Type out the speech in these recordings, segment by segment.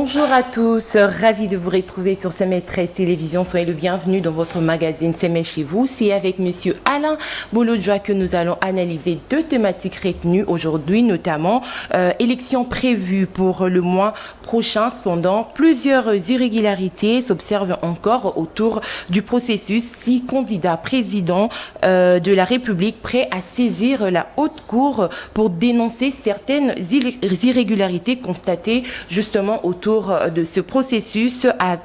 Bonjour à tous, ravi de vous retrouver sur CMS13 Télévision. Soyez le bienvenu dans votre magazine CMS chez vous. C'est avec Monsieur Alain Bolodjoa que nous allons analyser deux thématiques retenues aujourd'hui, notamment élections prévues pour le mois prochain. Cependant, plusieurs irrégularités s'observent encore autour du processus. 6 candidats présidents de la République prêts à saisir la haute cour pour dénoncer certaines irrégularités constatées justement autour de ce processus à,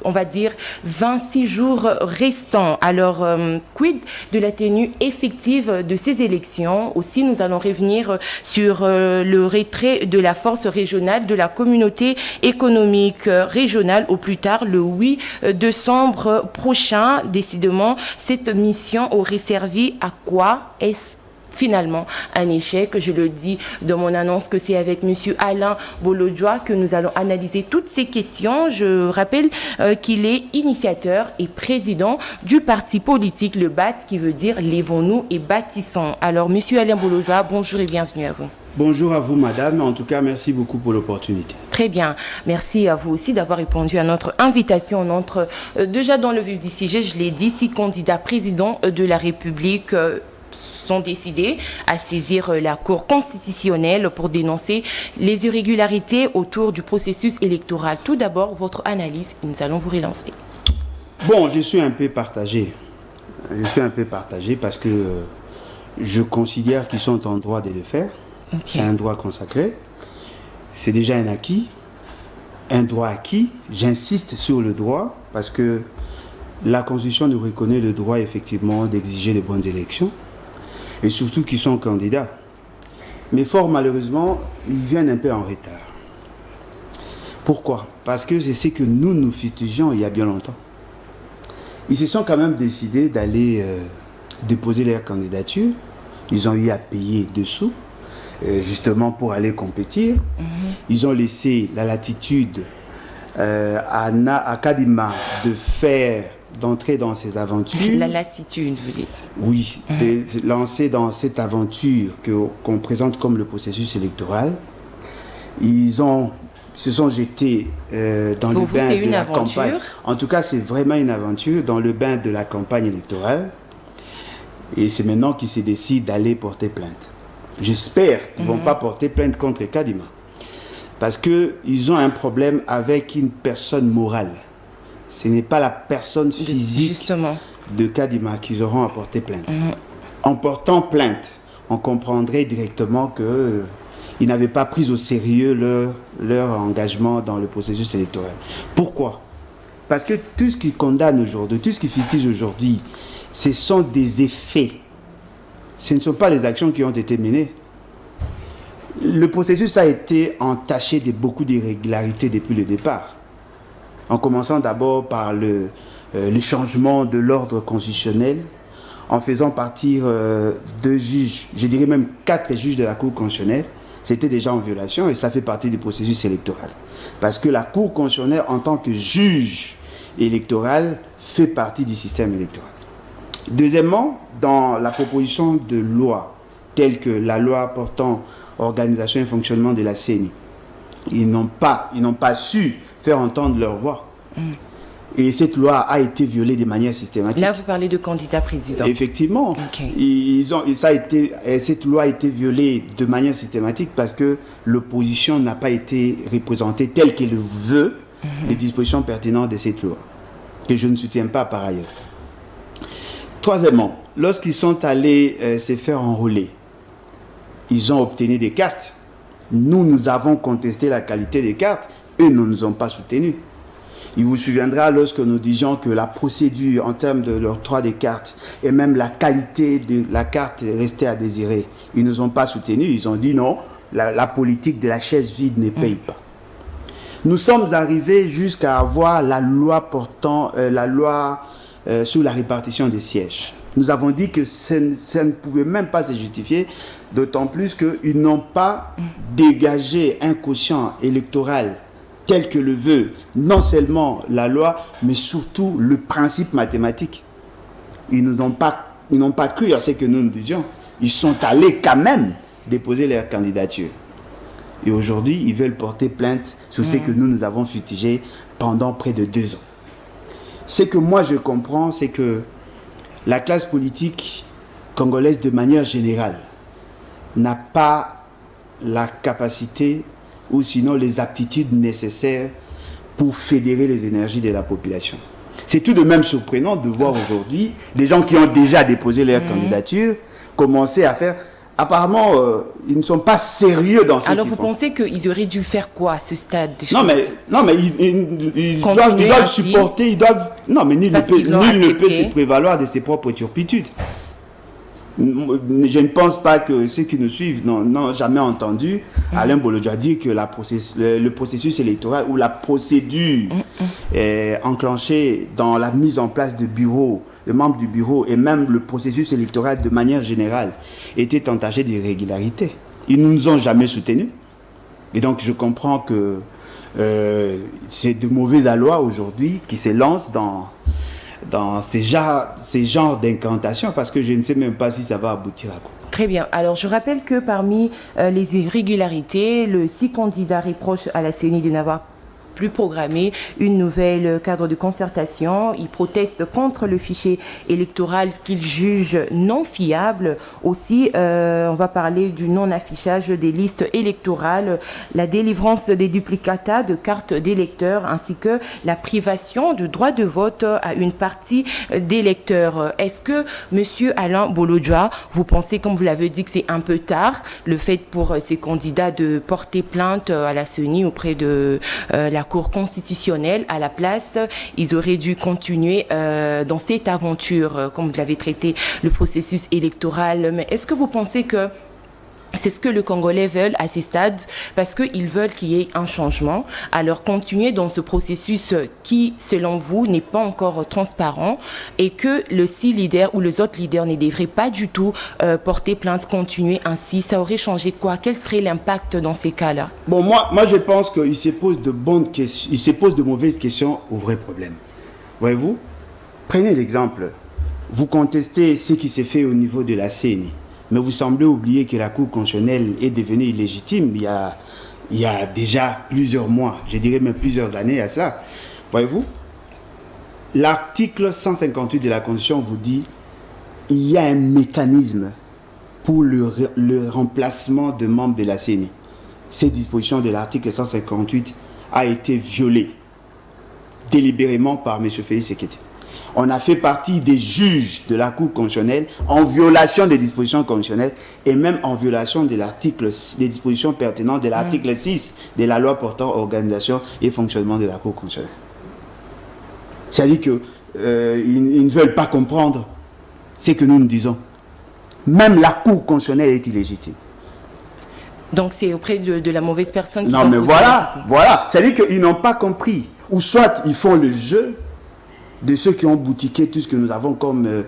on va dire, 26 jours restants. Alors, quid de la tenue effective de ces élections? Aussi, nous allons revenir sur le retrait de la force régionale de la communauté économique régionale au plus tard le 8 décembre prochain. Décidément, cette mission aurait servi à quoi? Est-ce finalement un échec? Je le dis dans mon annonce que c'est avec Monsieur Alain Bolodjoa que nous allons analyser toutes ces questions. Je rappelle qu'il est initiateur et président du parti politique Le BAT, qui veut dire Lèvons-nous et bâtissons. Alors Monsieur Alain Bolodjoa, bonjour et bienvenue à vous. Bonjour à vous madame, en tout cas merci beaucoup pour l'opportunité. Très bien, merci à vous aussi d'avoir répondu à notre invitation. On entre déjà dans le vif du sujet, je l'ai dit, 6 candidats présidents de la République sont décidés à saisir la Cour constitutionnelle pour dénoncer les irrégularités autour du processus électoral. Tout d'abord, votre analyse, et nous allons vous relancer. Bon, je suis un peu partagé. Je suis un peu partagé parce que je considère qu'ils sont en droit de le faire. Okay. C'est un droit consacré. C'est déjà un acquis. Un droit acquis. J'insiste sur le droit parce que la Constitution nous reconnaît le droit effectivement d'exiger de bonnes élections. Et surtout qu'ils sont candidats. Mais fort malheureusement, ils viennent un peu en retard. Pourquoi? Parce que c'est ce que nous fustigeons il y a bien longtemps. Ils se sont quand même décidés d'aller déposer leur candidature. Ils ont eu à payer dessous, justement pour aller compétir. Ils ont laissé la latitude à Kadima d'entrer dans ces aventures. La lassitude, vous dites. Oui, de lancer dans cette aventure qu'on présente comme le processus électoral. Ils se sont jetés dans le bain de la campagne. En tout cas, c'est vraiment une aventure dans le bain de la campagne électorale. Et c'est maintenant qu'ils se décident d'aller porter plainte. J'espère qu'ils ne vont pas porter plainte contre Kadima. Parce qu'ils ont un problème avec une personne morale. Ce n'est pas la personne physique justement de Kadima qu'ils auront à porter plainte. En portant plainte, on comprendrait directement qu'ils n'avaient pas pris au sérieux leur engagement dans le processus électoral. Pourquoi? Parce que tout ce qu'ils condamnent aujourd'hui, tout ce qu'ils fustigent aujourd'hui, ce sont des effets. Ce ne sont pas les actions qui ont été menées. Le processus a été entaché de beaucoup d'irrégularités depuis le départ. En commençant d'abord par le changement de l'ordre constitutionnel, en faisant partir 2 juges, je dirais même 4 juges de la Cour constitutionnelle, c'était déjà en violation et ça fait partie du processus électoral. Parce que la Cour constitutionnelle, en tant que juge électoral, fait partie du système électoral. Deuxièmement, dans la proposition de loi, telle que la loi portant organisation et fonctionnement de la CENI, ils n'ont pas su faire entendre leur voix. Et cette loi a été violée de manière systématique. Là, vous parlez de candidats présidents. Effectivement. Okay. Cette loi a été violée de manière systématique parce que l'opposition n'a pas été représentée telle qu'elle le veut les dispositions pertinentes de cette loi, que je ne soutiens pas par ailleurs. Troisièmement, lorsqu'ils sont allés se faire enrôler, ils ont obtenu des cartes. Nous avons contesté la qualité des cartes. Eux ne nous ont pas soutenus. Il vous souviendra lorsque nous disions que la procédure en termes de l'octroi des cartes et même la qualité de la carte restait à désirer. Ils ne nous ont pas soutenus. Ils ont dit non, la politique de la chaise vide ne paye pas. Nous sommes arrivés jusqu'à avoir la loi portant sur la répartition des sièges. Nous avons dit que ça ne pouvait même pas se justifier, d'autant plus qu'ils n'ont pas dégagé un quotient électoral tel que le veut non seulement la loi, mais surtout le principe mathématique. Ils n'ont pas cru à ce que nous disions. Ils sont allés quand même déposer leur candidature. Et aujourd'hui, ils veulent porter plainte sur ce que nous avons fustigé pendant près de 2 ans. Ce que moi je comprends, c'est que la classe politique congolaise de manière générale n'a pas la capacité ou sinon les aptitudes nécessaires pour fédérer les énergies de la population. C'est tout de même surprenant de voir aujourd'hui des gens qui ont déjà déposé leur candidature commencer à faire... Apparemment, ils ne sont pas sérieux dans ce qu'ils font. Alors vous pensez qu'ils auraient dû faire quoi à ce stade de Non, mais ils doivent supporter, ils doivent... Non, mais nul ne peut se prévaloir de ses propres turpitudes. Je ne pense pas que ceux qui nous suivent n'ont jamais entendu Alain Bolodjoa dire que le processus électoral ou la procédure enclenchée dans la mise en place de bureaux, de membres du bureau et même le processus électoral de manière générale était entaché d'irrégularités. Ils ne nous ont jamais soutenus. Et donc je comprends que c'est de mauvais aloi aujourd'hui qui se lancent dans ces genres d'incantations parce que je ne sais même pas si ça va aboutir à quoi. Très bien. Alors, je rappelle que parmi les irrégularités, le 6 candidats reprochent à la CENI de n'avoir plus programmé une nouvelle cadre de concertation. Ils protestent contre le fichier électoral qu'ils jugent non fiable. Aussi, on va parler du non-affichage des listes électorales, la délivrance des duplicata de cartes d'électeurs ainsi que la privation du droit de vote à une partie d'électeurs. Est-ce que, Monsieur Alain Bolodjoa, vous pensez, comme vous l'avez dit, que c'est un peu tard, le fait pour ces candidats de porter plainte à la CENI auprès de la Cour constitutionnelle? À la place, ils auraient dû continuer dans cette aventure, comme vous l'avez traité, le processus électoral. Mais est-ce que vous pensez que c'est ce que les Congolais veulent à ces stades, parce qu'ils veulent qu'il y ait un changement? Alors continuer dans ce processus qui, selon vous, n'est pas encore transparent et que le 6 leader ou les autres leaders ne devraient pas du tout porter plainte, continuer ainsi, ça aurait changé quoi? Quel serait l'impact dans ces cas-là? Bon, moi je pense qu'il se pose de bonnes questions, il se pose de mauvaises questions au vrai problème. Voyez-vous, prenez l'exemple, vous contestez ce qui s'est fait au niveau de la CENI. Mais vous semblez oublier que la Cour constitutionnelle est devenue illégitime il y a déjà plusieurs mois, je dirais même plusieurs années à cela. Voyez-vous, l'article 158 de la Constitution vous dit qu'il y a un mécanisme pour le remplacement de membres de la CENI. Cette disposition de l'article 158 a été violée délibérément par M. Félix Sekete. On a fait partie des juges de la Cour constitutionnelle en violation des dispositions constitutionnelles et même en violation de des dispositions pertinentes de l'article 6 de la loi portant organisation et fonctionnement de la Cour constitutionnelle. C'est-à-dire qu'ils ne veulent pas comprendre ce que nous nous disons. Même la Cour constitutionnelle est illégitime. Donc c'est auprès de la mauvaise personne qui... Non mais voilà. C'est-à-dire qu'ils n'ont pas compris. Ou soit ils font le jeu de ceux qui ont boutiqué tout ce que nous avons comme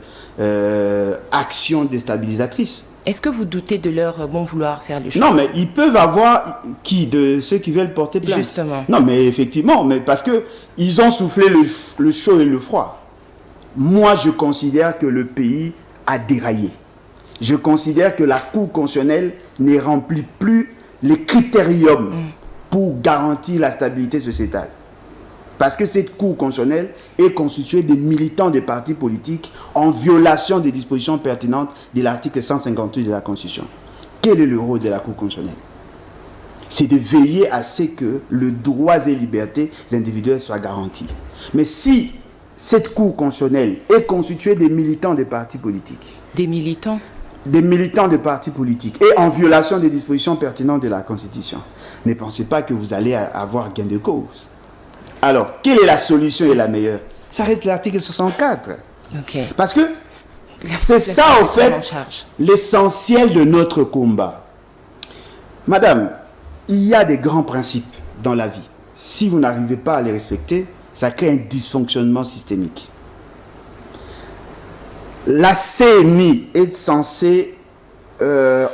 action déstabilisatrice. Est-ce que vous doutez de leur bon vouloir faire les choses? Non, mais ils peuvent avoir de ceux qui veulent porter plainte. Justement. Non, mais effectivement, mais parce que ils ont soufflé le chaud et le froid. Moi, je considère que le pays a déraillé. Je considère que la Cour constitutionnelle ne remplit plus les critériums pour garantir la stabilité sociétale. Parce que cette Cour constitutionnelle est constituée de militants des partis politiques en violation des dispositions pertinentes de l'article 158 de la Constitution. Quel est le rôle de la Cour constitutionnelle? C'est de veiller à ce que les droits et libertés individuelles soient garantis. Mais si cette Cour constitutionnelle est constituée des militants des partis politiques... Des militants? Des militants des partis politiques et en violation des dispositions pertinentes de la Constitution, ne pensez pas que vous allez avoir gain de cause. Alors, quelle est la solution et la meilleure? Ça reste l'article 64. Okay. Parce que c'est ça, en fait, l'essentiel de notre combat. Madame, il y a des grands principes dans la vie. Si vous n'arrivez pas à les respecter, ça crée un dysfonctionnement systémique. La CENI est censée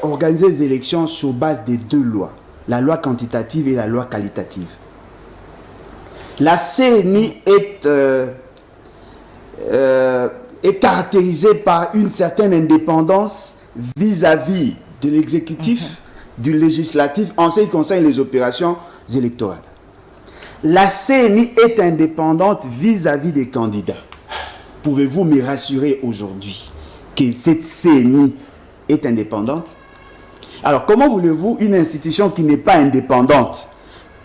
organiser les élections sur base de 2 lois. La loi quantitative et la loi qualitative. La CENI est caractérisée par une certaine indépendance vis-à-vis de l'exécutif, du législatif en ce qui concerne les opérations électorales. La CENI est indépendante vis-à-vis des candidats. Pouvez-vous me rassurer aujourd'hui que cette CENI est indépendante? Alors, comment voulez-vous une institution qui n'est pas indépendante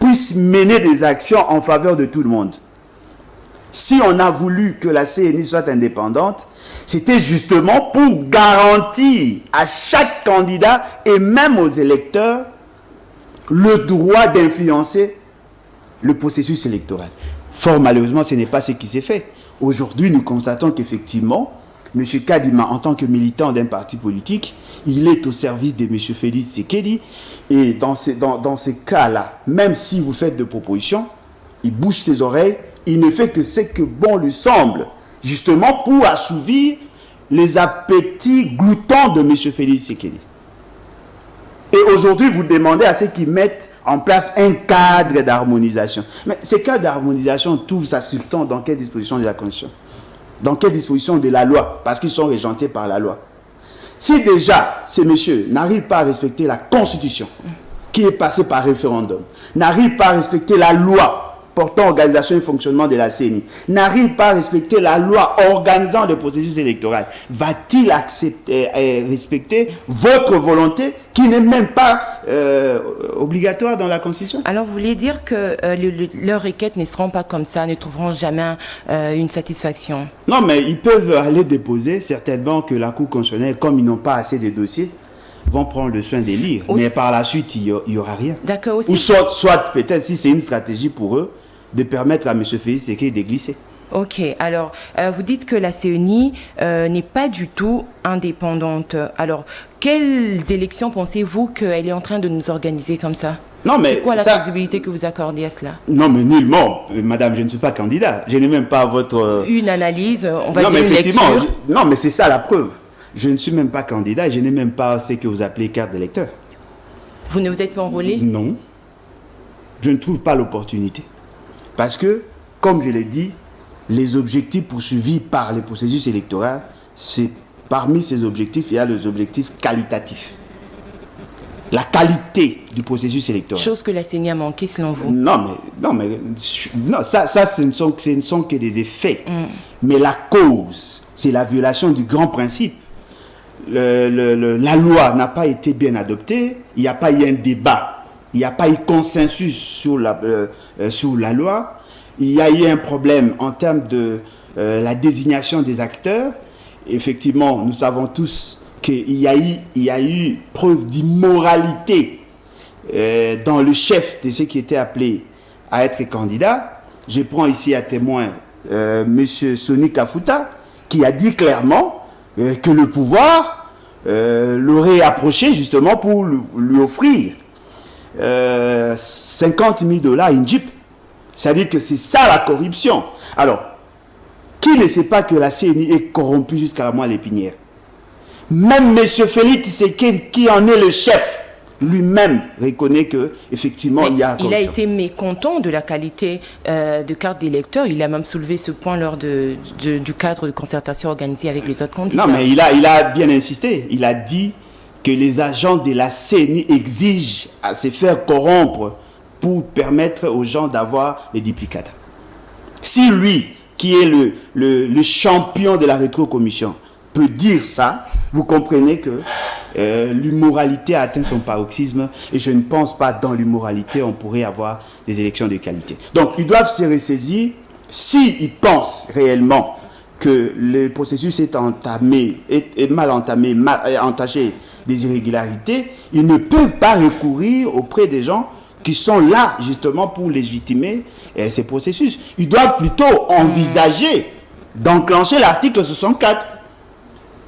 puisse mener des actions en faveur de tout le monde? Si on a voulu que la CENI soit indépendante, c'était justement pour garantir à chaque candidat et même aux électeurs le droit d'influencer le processus électoral. Fort malheureusement, ce n'est pas ce qui s'est fait. Aujourd'hui, nous constatons qu'effectivement, M. Kadima, en tant que militant d'un parti politique, il est au service de M. Félix Tshisekedi. Et dans ces cas-là, même si vous faites de propositions, il bouge ses oreilles, il ne fait que ce que bon lui semble, justement pour assouvir les appétits gloutants de M. Félix Tshisekedi. Et aujourd'hui, vous demandez à ceux qui mettent en place un cadre d'harmonisation. Mais ce cadre d'harmonisation trouve sa substance dans quelle disposition de la Constitution? Dans quelle disposition de la loi? Parce qu'ils sont régentés par la loi. Si déjà, ces messieurs n'arrivent pas à respecter la Constitution, qui est passée par référendum, n'arrivent pas à respecter la loi portant organisation et fonctionnement de la CENI, n'arrive pas à respecter la loi organisant le processus électoral, va-t-il accepter respecter votre volonté qui n'est même pas obligatoire dans la Constitution? Alors, vous voulez dire que leurs requêtes ne seront pas comme ça, ne trouveront jamais une satisfaction? Non, mais ils peuvent aller déposer, certainement que la Cour constitutionnelle, comme ils n'ont pas assez de dossiers, vont prendre le soin de lire. Mais par la suite, il n'y aura rien. D'accord. Ou soit peut-être, si c'est une stratégie pour eux, de permettre à M. Félix Tshisekedi de glisser. Ok, alors vous dites que la CENI n'est pas du tout indépendante. Alors, quelles élections pensez-vous qu'elle est en train de nous organiser comme ça? Non, mais c'est quoi la crédibilité que vous accordez à cela? Non, mais nullement. Madame, je ne suis pas candidat. Je n'ai même pas votre... Une analyse, on va non, dire mais une effectivement, lecture. Non, mais c'est ça la preuve. Je ne suis même pas candidat. Je n'ai même pas ce que vous appelez carte d'électeur. Vous ne vous êtes pas enrôlé? Non. Je ne trouve pas l'opportunité. Parce que, comme je l'ai dit, les objectifs poursuivis par les processus électoraux, c'est parmi ces objectifs, il y a les objectifs qualitatifs. La qualité du processus électoral. Chose que la CENI a manqué selon vous. Non, ça ce ne sont que des effets. Mais la cause, c'est la violation du grand principe. La loi n'a pas été bien adoptée, il n'y a pas eu un débat. Il n'y a pas eu consensus sur la loi. Il y a eu un problème en termes de la désignation des acteurs. Effectivement, nous savons tous qu'il y a eu preuve d'immoralité dans le chef de ceux qui étaient appelés à être candidats. Je prends ici à témoin M. Soni Kafuta, qui a dit clairement que le pouvoir l'aurait approché justement pour lui offrir 50 000 $, une Jeep. C'est-à-dire que c'est ça la corruption. Alors, qui ne sait pas que la CENI est corrompue jusqu'à la moelle épinière? Même M. Félix Tshisekedi, qui en est le chef, lui-même reconnaît que effectivement il y a corruption. Il a été mécontent de la qualité de carte d'électeur. Il a même soulevé ce point lors du cadre de concertation organisée avec les autres candidats. Non, mais il a bien insisté. Il a dit que les agents de la CENI exigent à se faire corrompre pour permettre aux gens d'avoir les duplicata. Si lui, qui est le champion de la rétrocommission, peut dire ça, vous comprenez que l'immoralité a atteint son paroxysme et je ne pense pas dans l'immoralité on pourrait avoir des élections de qualité. Donc ils doivent se ressaisir s'ils pensent réellement que le processus est entamé, est mal entamé, entaché des irrégularités, ils ne peuvent pas recourir auprès des gens qui sont là justement pour légitimer ces processus. Ils doivent plutôt envisager d'enclencher l'article 64.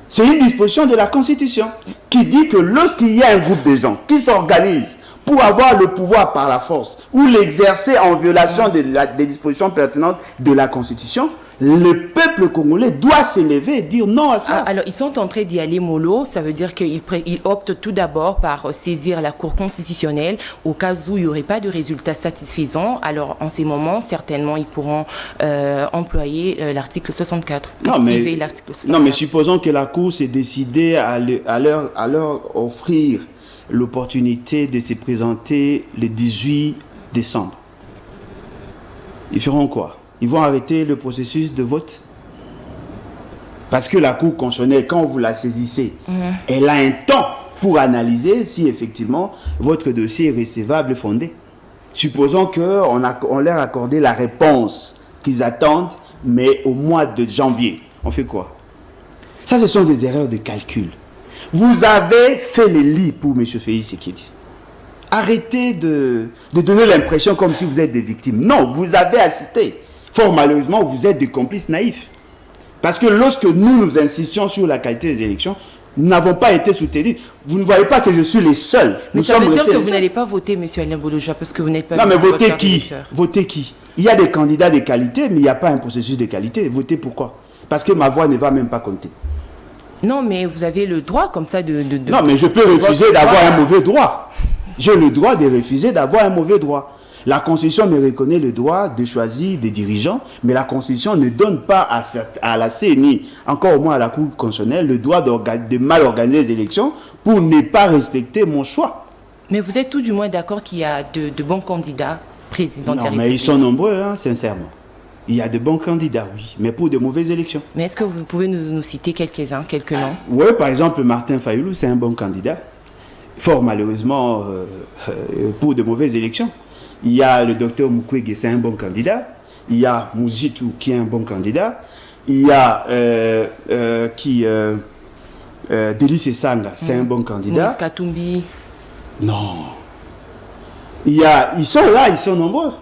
C'est une disposition de la Constitution qui dit que lorsqu'il y a un groupe de gens qui s'organisent pour avoir le pouvoir par la force ou l'exercer en violation des dispositions pertinentes de la Constitution, le peuple congolais doit s'élever et dire non à ça. Alors, ils sont en train d'y aller mollo. Ça veut dire qu'ils optent tout d'abord par saisir la Cour constitutionnelle au cas où il n'y aurait pas de résultat satisfaisant. Alors, en ces moments, certainement, ils pourront employer l'article 64. Non, mais supposons que la Cour s'est décidée à leur offrir l'opportunité de se présenter le 18 décembre. Ils feront quoi? Ils vont arrêter le processus de vote? Parce que la Cour constitutionnelle, quand vous la saisissez, elle a un temps pour analyser si effectivement votre dossier est recevable et fondé. Supposons qu'on leur a accordé la réponse qu'ils attendent, mais au mois de janvier. On fait quoi? Ça, ce sont des erreurs de calcul. Vous avez fait les lits pour M. Félix Tshisekedi. Arrêtez de donner l'impression comme si vous êtes des victimes. Non, vous avez assisté. Fort malheureusement, vous êtes des complices naïfs. Parce que lorsque nous insistions sur la qualité des élections, nous n'avons pas été soutenus. Vous ne voyez pas que je suis les seuls. Mais ça veut dire que vous n'allez pas voter, M. Alain Bolojwa, parce que vous n'êtes pas... Non, mais votez qui? Votez qui? Il y a des candidats de qualité, mais il n'y a pas un processus de qualité. Votez pourquoi? Parce que ma voix ne va même pas compter. Non, mais vous avez le droit comme ça de... Non, mais je peux refuser d'avoir un mauvais droit. J'ai le droit de refuser d'avoir un mauvais droit. La Constitution me reconnaît le droit de choisir des dirigeants, mais la Constitution ne donne pas à la CNI, encore moins à la Cour constitutionnelle, le droit de mal organiser les élections pour ne pas respecter mon choix. Mais vous êtes tout du moins d'accord qu'il y a de bons candidats présidents de la République? Non, mais ils sont nombreux, hein, sincèrement. Il y a de bons candidats, oui, mais pour de mauvaises élections. Mais est-ce que vous pouvez nous citer quelques-uns, quelques noms? Oui, par exemple, Martin Fayoulou, c'est un bon candidat. Fort malheureusement, pour de mauvaises élections. Il y a le docteur Mukwege, c'est un bon candidat. Il y a Mouzitou, qui est un bon candidat. Il y a Délice Sanga, c'est un bon candidat. Moïse Katumbi. Non. Ils sont là, ils sont nombreux.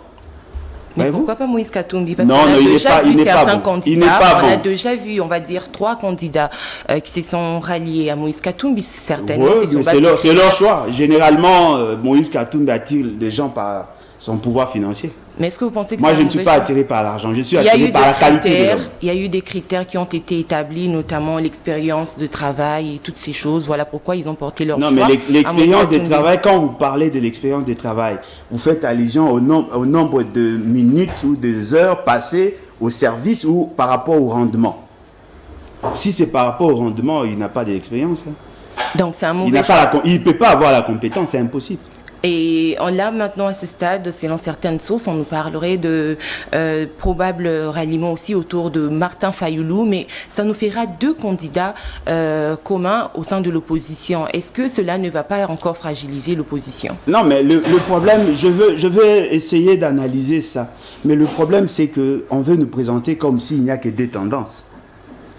Mais pourquoi pas Moïse Katumbi? Parce non, qu'on a déjà vu certains candidats. On a bon. déjà vu, on va dire, 3 candidats qui se sont ralliés à Moïse Katumbi, certainement. Oui, mais c'est leur choix. Généralement, Moïse Katumbi attire des gens par son pouvoir financier. Mais est-ce que vous pensez que moi, je ne suis pas attiré par l'argent, je suis attiré par la qualité de l'homme. Il y a eu des critères qui ont été établis, notamment l'expérience de travail et toutes ces choses. Voilà pourquoi ils ont porté leur choix. Non, mais l'expérience de travail, quand vous parlez de l'expérience de travail, vous faites allusion au nombre de minutes ou des heures passées au service ou par rapport au rendement. Si c'est par rapport au rendement, il n'a pas d'expérience. Hein. Donc c'est un mauvais choix. Il ne peut pas avoir la compétence, c'est impossible. Et là, maintenant, à ce stade, selon certaines sources, on nous parlerait de probable ralliement aussi autour de Martin Fayoulou, mais ça nous fera 2 candidats communs au sein de l'opposition. Est-ce que cela ne va pas encore fragiliser l'opposition? Non, mais le problème, je veux essayer d'analyser ça, mais le problème, c'est qu'on veut nous présenter comme s'il n'y a que 2 tendances.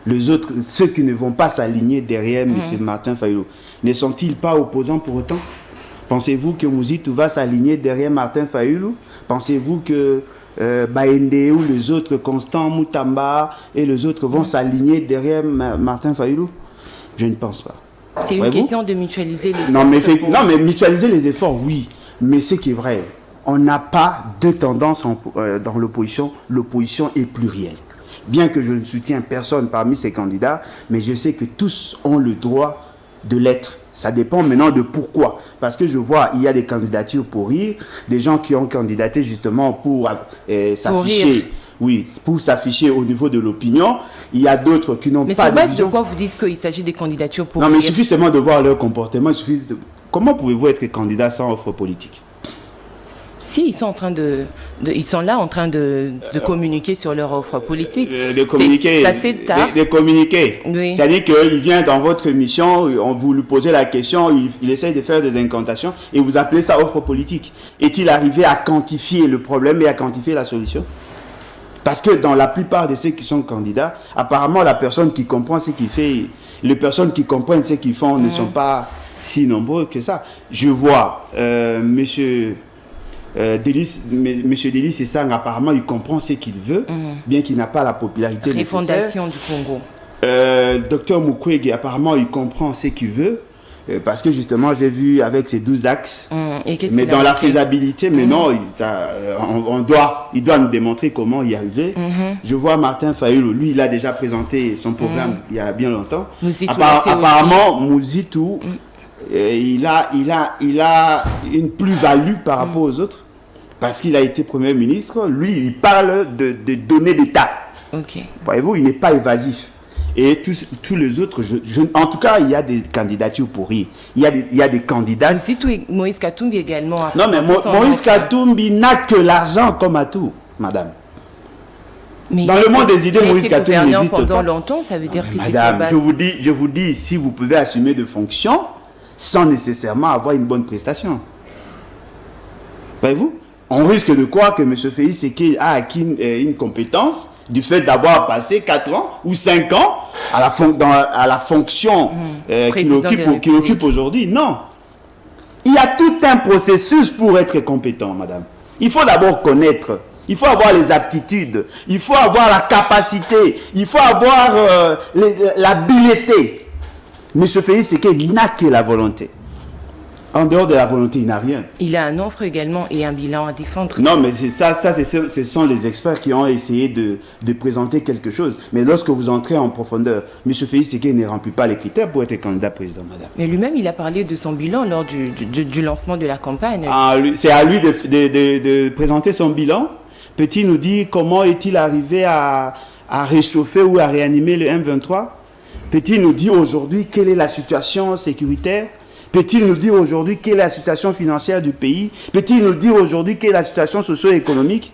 Les autres, ceux qui ne vont pas s'aligner derrière M. Martin Fayoulou, ne sont-ils pas opposants pour autant? Pensez-vous que Mouzitou va s'aligner derrière Martin Fayoulou? Pensez-vous que Baende ou les autres, Constant Moutamba et les autres vont s'aligner derrière Martin Fayoulou? Je ne pense pas. C'est une question de mutualiser les efforts. Non, mais mutualiser les efforts, oui. Mais ce qui est vrai, on n'a pas 2 tendances dans l'opposition. L'opposition est plurielle. Bien que je ne soutiens personne parmi ces candidats, mais je sais que tous ont le droit de l'être. Ça dépend maintenant de pourquoi. Parce que je vois, il y a des candidatures pour rire, des gens qui ont candidaté justement pour s'afficher. Oui, pour s'afficher au niveau de l'opinion. Il y a d'autres qui n'ont pas de vision. Mais sur base de quoi vous dites qu'il s'agit des candidatures pour rire? Non, mais il suffit seulement de voir leur comportement. Comment pouvez-vous être candidat sans offre politique? Si, ils sont là en train de communiquer sur leur offre politique. De communiquer. C'est assez tard. De communiquer. Oui. C'est-à-dire qu'il vient dans votre émission, on vous lui posez la question, il essaye de faire des incantations et vous appelez ça offre politique. Est-il arrivé à quantifier le problème et à quantifier la solution? Parce que dans la plupart de ceux qui sont candidats, apparemment la personne qui comprend ce qu'il fait, les personnes qui comprennent ce qu'ils font ne sont pas si nombreux que ça. Je vois Monsieur Délice Sanga, apparemment, il comprend ce qu'il veut, bien qu'il n'a pas la popularité nécessaire. Refondation du Congo. Docteur Mukwege, apparemment, il comprend ce qu'il veut, parce que justement, j'ai vu avec ses 12 axes, mais dans la faisabilité, mais non, il doit nous démontrer comment y arriver. Je vois Martin Fayoulou, lui, il a déjà présenté son programme il y a bien longtemps. Apparemment, Mouzitou, il a une plus-value par rapport aux autres. Parce qu'il a été Premier ministre, lui, il parle de données d'État. Okay. Voyez-vous, il n'est pas évasif. Et tous les autres, en tout cas, il y a des candidatures pourries. Il y a des candidats. C'est tout, Moïse Katumbi également. Non, mais Moïse Katumbi n'a que l'argent comme atout, madame. Mais dans le monde des idées, Moïse Katumbi n'existe pas. Pendant longtemps, ça veut dire que madame, je vous dis, si vous pouvez assumer de fonctions sans nécessairement avoir une bonne prestation. Voyez-vous? On risque de croire que M. Félix Séké a acquis une compétence du fait d'avoir passé 4 ans ou 5 ans à la fonction qu'il occupe aujourd'hui. Non. Il y a tout un processus pour être compétent, madame. Il faut d'abord connaître. Il faut avoir les aptitudes, il faut avoir la capacité, il faut avoir l'habileté. M. Félix Séké n'a que la volonté. En dehors de la volonté, il n'a rien. Il a un offre également et un bilan à défendre. Non, mais ce sont les experts qui ont essayé de présenter quelque chose. Mais lorsque vous entrez en profondeur, M. Félix Séké ne remplit pas les critères pour être candidat président, madame. Mais lui-même, il a parlé de son bilan lors du lancement de la campagne. C'est à lui de présenter son bilan. Peut-il nous dire comment est-il arrivé à réchauffer ou à réanimer le M23? Peut-il nous dire aujourd'hui quelle est la situation sécuritaire? Peut-il nous dire aujourd'hui quelle est la situation financière du pays? Peut-il nous dire aujourd'hui quelle est la situation socio-économique?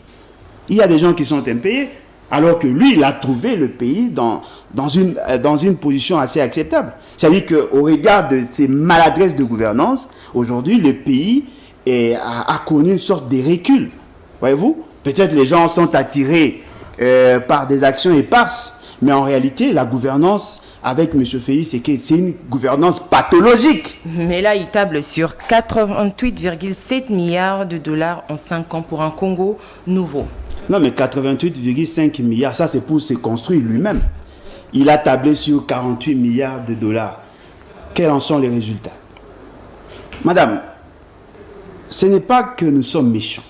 Il y a des gens qui sont impayés, alors que lui, il a trouvé le pays dans une position assez acceptable. C'est-à-dire qu'au regard de ces maladresses de gouvernance, aujourd'hui, le pays a connu une sorte de recul. Voyez-vous? Peut-être les gens sont attirés par des actions éparses, mais en réalité, la gouvernance avec M. Félix Séké, c'est une gouvernance pathologique. Mais là, il table sur 88,7 milliards de dollars en 5 ans pour un Congo nouveau. Non, mais 88,5 milliards, ça c'est pour se construire lui-même. Il a tablé sur 48 milliards de dollars. Quels en sont les résultats? Madame, ce n'est pas que nous sommes méchants,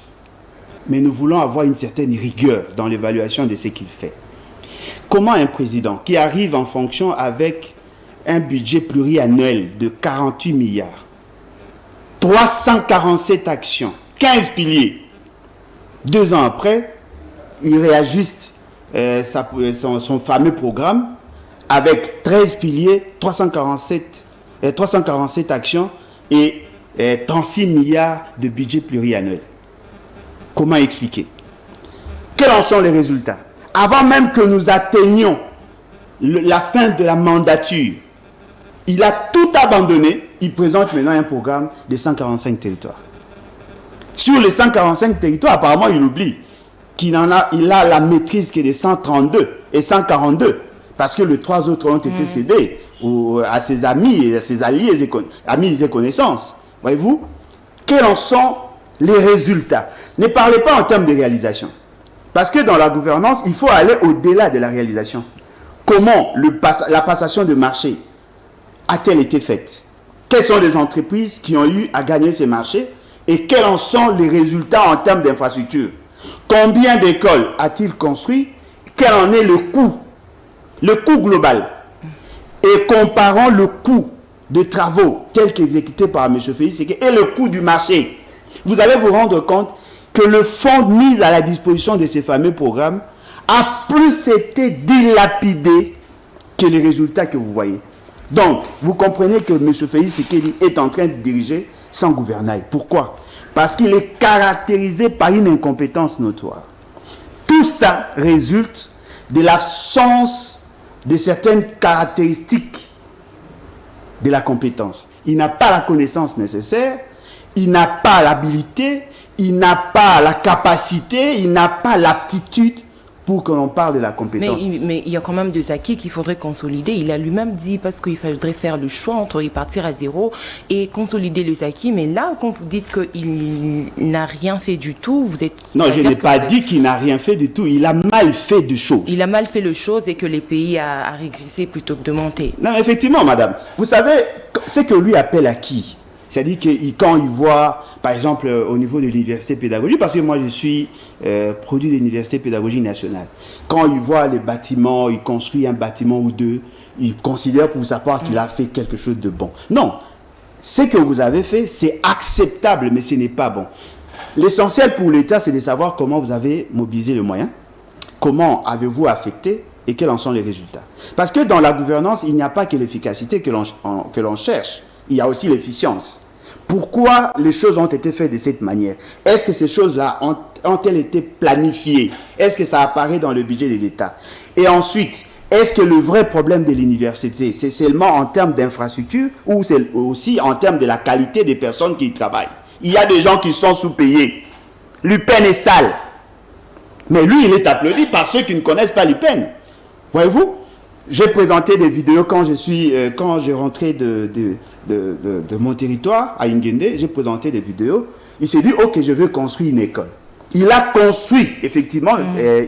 mais nous voulons avoir une certaine rigueur dans l'évaluation de ce qu'il fait. Comment un président qui arrive en fonction avec un budget pluriannuel de 48 milliards, 347 actions, 15 piliers, 2 ans après, il réajuste son fameux programme avec 13 piliers, 347 actions et 36 milliards de budget pluriannuel. Comment expliquer? Quels en sont les résultats? Avant même que nous atteignions la fin de la mandature, il a tout abandonné. Il présente maintenant un programme de 145 territoires. Sur les 145 territoires, apparemment, il oublie qu'il a la maîtrise qui est de 132 et 142, parce que les 3 autres ont été cédés à ses amis et à ses alliés, amis et connaissances. Voyez-vous? Quels en sont les résultats? Ne parlez pas en termes de réalisation. Parce que dans la gouvernance, il faut aller au-delà de la réalisation. Comment la passation de marché a-t-elle été faite? Quelles sont les entreprises qui ont eu à gagner ces marchés? Et quels en sont les résultats en termes d'infrastructure? Combien d'écoles a-t-il construit? Quel en est le coût global? Et comparons le coût de travaux tels qu'exécutés par M. Félix Séké et le coût du marché, vous allez vous rendre compte que le fonds mis à la disposition de ces fameux programmes a plus été dilapidé que les résultats que vous voyez. Donc, vous comprenez que M. Félix Séké est en train de diriger sans gouvernail. Pourquoi? Parce qu'il est caractérisé par une incompétence notoire. Tout ça résulte de l'absence de certaines caractéristiques de la compétence. Il n'a pas la connaissance nécessaire, il n'a pas l'habilité, il n'a pas la capacité, il n'a pas l'aptitude pour que l'on parle de la compétence. Mais il y a quand même des acquis qu'il faudrait consolider. Il a lui-même dit parce qu'il faudrait faire le choix entre repartir à zéro et consolider les acquis. Mais là, quand vous dites qu'il n'a rien fait du tout, vous êtes... Non, je n'ai pas dit qu'il n'a rien fait du tout. Il a mal fait des choses. Il a mal fait les choses et que les pays a régressé plutôt que de monter. Non, effectivement, madame. Vous savez, ce que lui appelle acquis, c'est-à-dire que quand il voit, par exemple, au niveau de l'université pédagogique, parce que moi je suis produit de l'université pédagogique nationale, quand il voit les bâtiments, il construit un bâtiment ou deux, il considère pour sa part qu'il a fait quelque chose de bon. Non, ce que vous avez fait, c'est acceptable, mais ce n'est pas bon. L'essentiel pour l'État, c'est de savoir comment vous avez mobilisé le moyen, comment avez-vous affecté, et quels en sont les résultats. Parce que dans la gouvernance, il n'y a pas que l'efficacité que l'on cherche, il y a aussi l'efficience. Pourquoi les choses ont été faites de cette manière? Est-ce que ces choses-là ont-elles été planifiées? Est-ce que ça apparaît dans le budget de l'État? Et ensuite, est-ce que le vrai problème de l'université, c'est seulement en termes d'infrastructure ou c'est aussi en termes de la qualité des personnes qui y travaillent? Il y a des gens qui sont sous-payés. L'UPEN est sale. Mais lui, il est applaudi par ceux qui ne connaissent pas l'UPEN. Voyez-vous, j'ai présenté des vidéos quand je rentrais de mon territoire à Ingende, j'ai présenté des vidéos. Il s'est dit, ok, je veux construire une école. Il a construit effectivement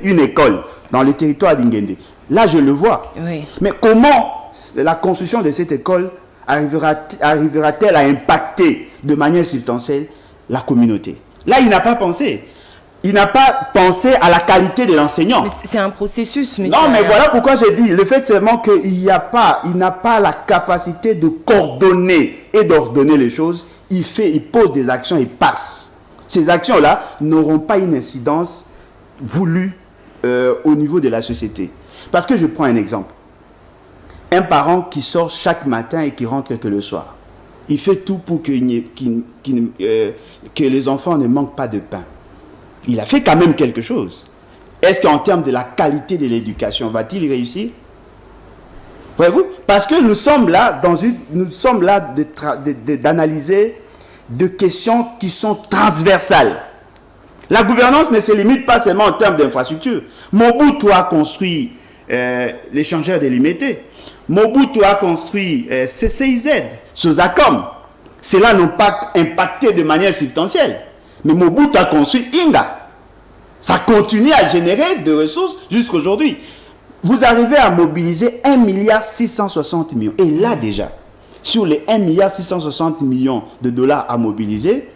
une école dans le territoire d'Ingende. Là, je le vois. Oui. Mais comment la construction de cette école arrivera-t-elle à impacter de manière substantielle la communauté? Là, il n'a pas pensé. Il n'a pas pensé à la qualité de l'enseignant. C'est un processus, monsieur. Non, mais voilà pourquoi j'ai dit, le fait seulement qu'il n'a pas la capacité de coordonner et d'ordonner les choses. Il pose des actions et passe. Ces actions-là n'auront pas une incidence voulue au niveau de la société. Parce que je prends un exemple. Un parent qui sort chaque matin et qui rentre que le soir. Il fait tout pour que les enfants ne manquent pas de pain. Il a fait quand même quelque chose. Est-ce qu'en termes de la qualité de l'éducation, va-t-il réussir? Voyez-vous? Parce que nous sommes là d'analyser de questions qui sont transversales. La gouvernance ne se limite pas seulement en termes d'infrastructure. Mobutu a construit l'échangeur délimité. Mobutu a construit CCIZ, Sozacom. Cela n'a pas impacté de manière substantielle. Mais Mobutu a construit Inga. Ça continue à générer de ressources jusqu'à aujourd'hui. Vous arrivez à mobiliser 1,660 milliard. Et là déjà, sur les 1,660 milliard de dollars à mobiliser,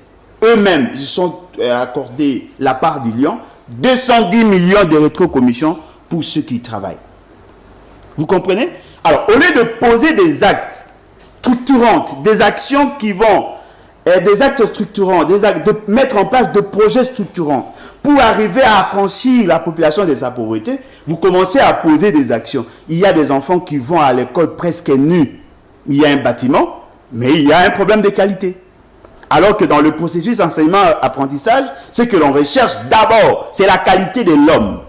eux-mêmes, ils sont accordés la part du lion, 210 millions de rétrocommissions pour ceux qui travaillent. Vous comprenez? Alors, au lieu de poser des actes structurants, des actions qui vont des actes structurants, de mettre en place de projets structurants pour arriver à affranchir la population de sa pauvreté, vous commencez à poser des actions. Il y a des enfants qui vont à l'école presque nus. Il y a un bâtiment, mais il y a un problème de qualité. Alors que dans le processus enseignement-apprentissage, ce que l'on recherche d'abord, c'est la qualité de l'homme.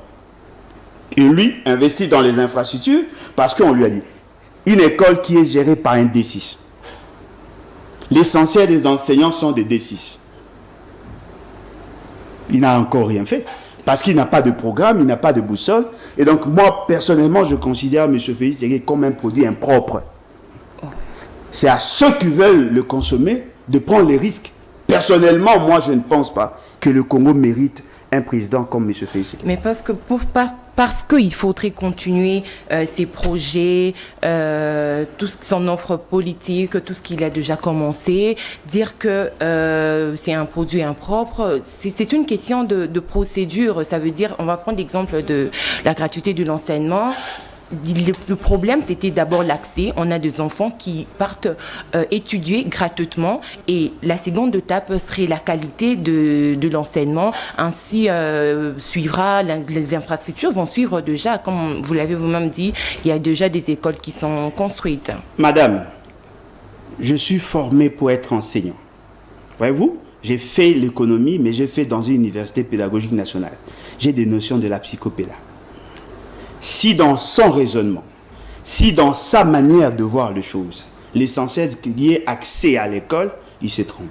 Et lui investit dans les infrastructures parce qu'on lui a dit, une école qui est gérée par un D6. L'essentiel des enseignants sont des D6. Il n'a encore rien fait. Parce qu'il n'a pas de programme, il n'a pas de boussole. Et donc, moi, personnellement, je considère M. Félix Ségué comme un produit impropre. C'est à ceux qui veulent le consommer de prendre les risques. Personnellement, moi, je ne pense pas que le Congo mérite un président comme M. Félix Ségué. Mais parce qu'il faudrait continuer ses projets, toute son offre politique, tout ce qu'il a déjà commencé, dire que c'est un produit impropre, c'est une question de procédure. Ça veut dire, on va prendre l'exemple de la gratuité de l'enseignement. Le problème, c'était d'abord l'accès. On a des enfants qui partent étudier gratuitement et la seconde étape serait la qualité de l'enseignement. Ainsi, suivra, les infrastructures vont suivre déjà. Comme vous l'avez vous-même dit, il y a déjà des écoles qui sont construites. Madame, je suis formé pour être enseignant. Voyez-vous, j'ai fait l'économie, mais j'ai fait dans une université pédagogique nationale. J'ai des notions de la psychopédagogie. Si dans son raisonnement, si dans sa manière de voir les choses, l'essentiel qu'il y ait accès à l'école, il se trompe.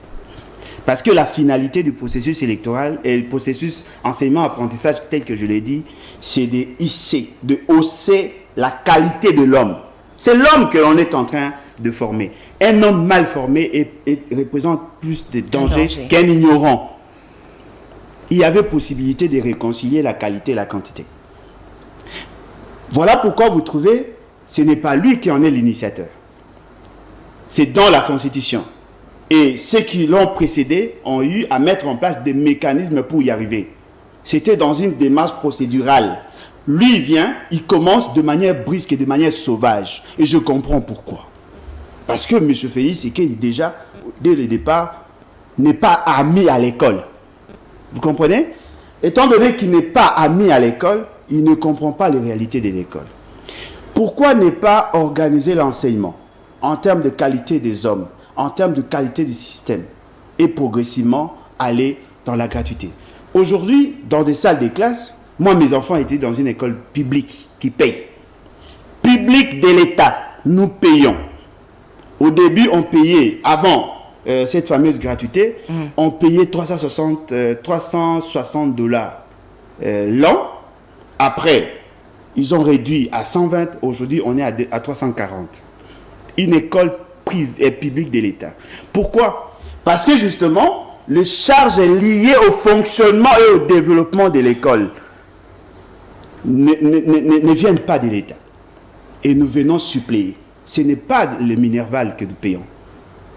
Parce que la finalité du processus électoral et le processus enseignement-apprentissage, tel que je l'ai dit, c'est de hausser la qualité de l'homme. C'est l'homme que l'on est en train de former. Un homme mal formé représente plus de danger qu'un ignorant. Il y avait possibilité de réconcilier la qualité et la quantité. Voilà pourquoi vous trouvez, ce n'est pas lui qui en est l'initiateur. C'est dans la Constitution. Et ceux qui l'ont précédé ont eu à mettre en place des mécanismes pour y arriver. C'était dans une démarche procédurale. Lui, il vient, il commence de manière brusque et de manière sauvage. Et je comprends pourquoi. Parce que M. Félix Ségué, déjà, dès le départ, n'est pas admis à l'école. Vous comprenez? Étant donné qu'il n'est pas admis à l'école, il ne comprend pas les réalités de l'école. Pourquoi ne pas organiser l'enseignement en termes de qualité des hommes, en termes de qualité du système, et progressivement aller dans la gratuité? Aujourd'hui, dans des salles de classe, moi, mes enfants étaient dans une école publique qui paye. Publique de l'État, nous payons. Au début, on payait, avant cette fameuse gratuité, on payait $360 l'an. Après, ils ont réduit à 120. Aujourd'hui, on est à 340. Une école publique de l'État. Pourquoi? Parce que justement, les charges liées au fonctionnement et au développement de l'école ne viennent pas de l'État. Et nous venons suppléer. Ce n'est pas le Minerval que nous payons.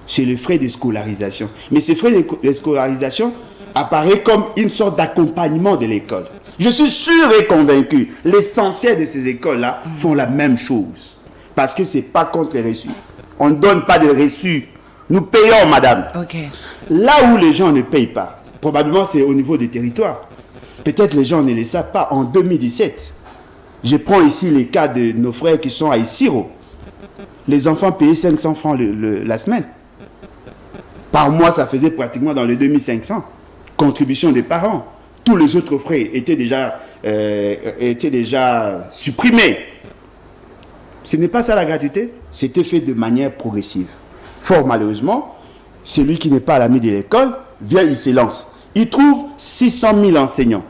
C'est les frais de scolarisation. Mais ces frais de scolarisation apparaissent comme une sorte d'accompagnement de l'école. Je suis sûr et convaincu, l'essentiel de ces écoles-là font la même chose. Parce que ce n'est pas contre les reçus. On ne donne pas de reçus. Nous payons, madame. Okay. Là où les gens ne payent pas, probablement c'est au niveau des territoires. Peut-être les gens ne le savent pas. En 2017, je prends ici les cas de nos frères qui sont à Isiro. Les enfants payaient 500 francs la semaine. Par mois, ça faisait pratiquement dans les 2500. Contribution des parents. Tous les autres frais étaient déjà supprimés. Ce n'est pas ça la gratuité. C'était fait de manière progressive. Fort malheureusement, celui qui n'est pas à l'ami de l'école, vient, il se lance. Il trouve 600 000 enseignants.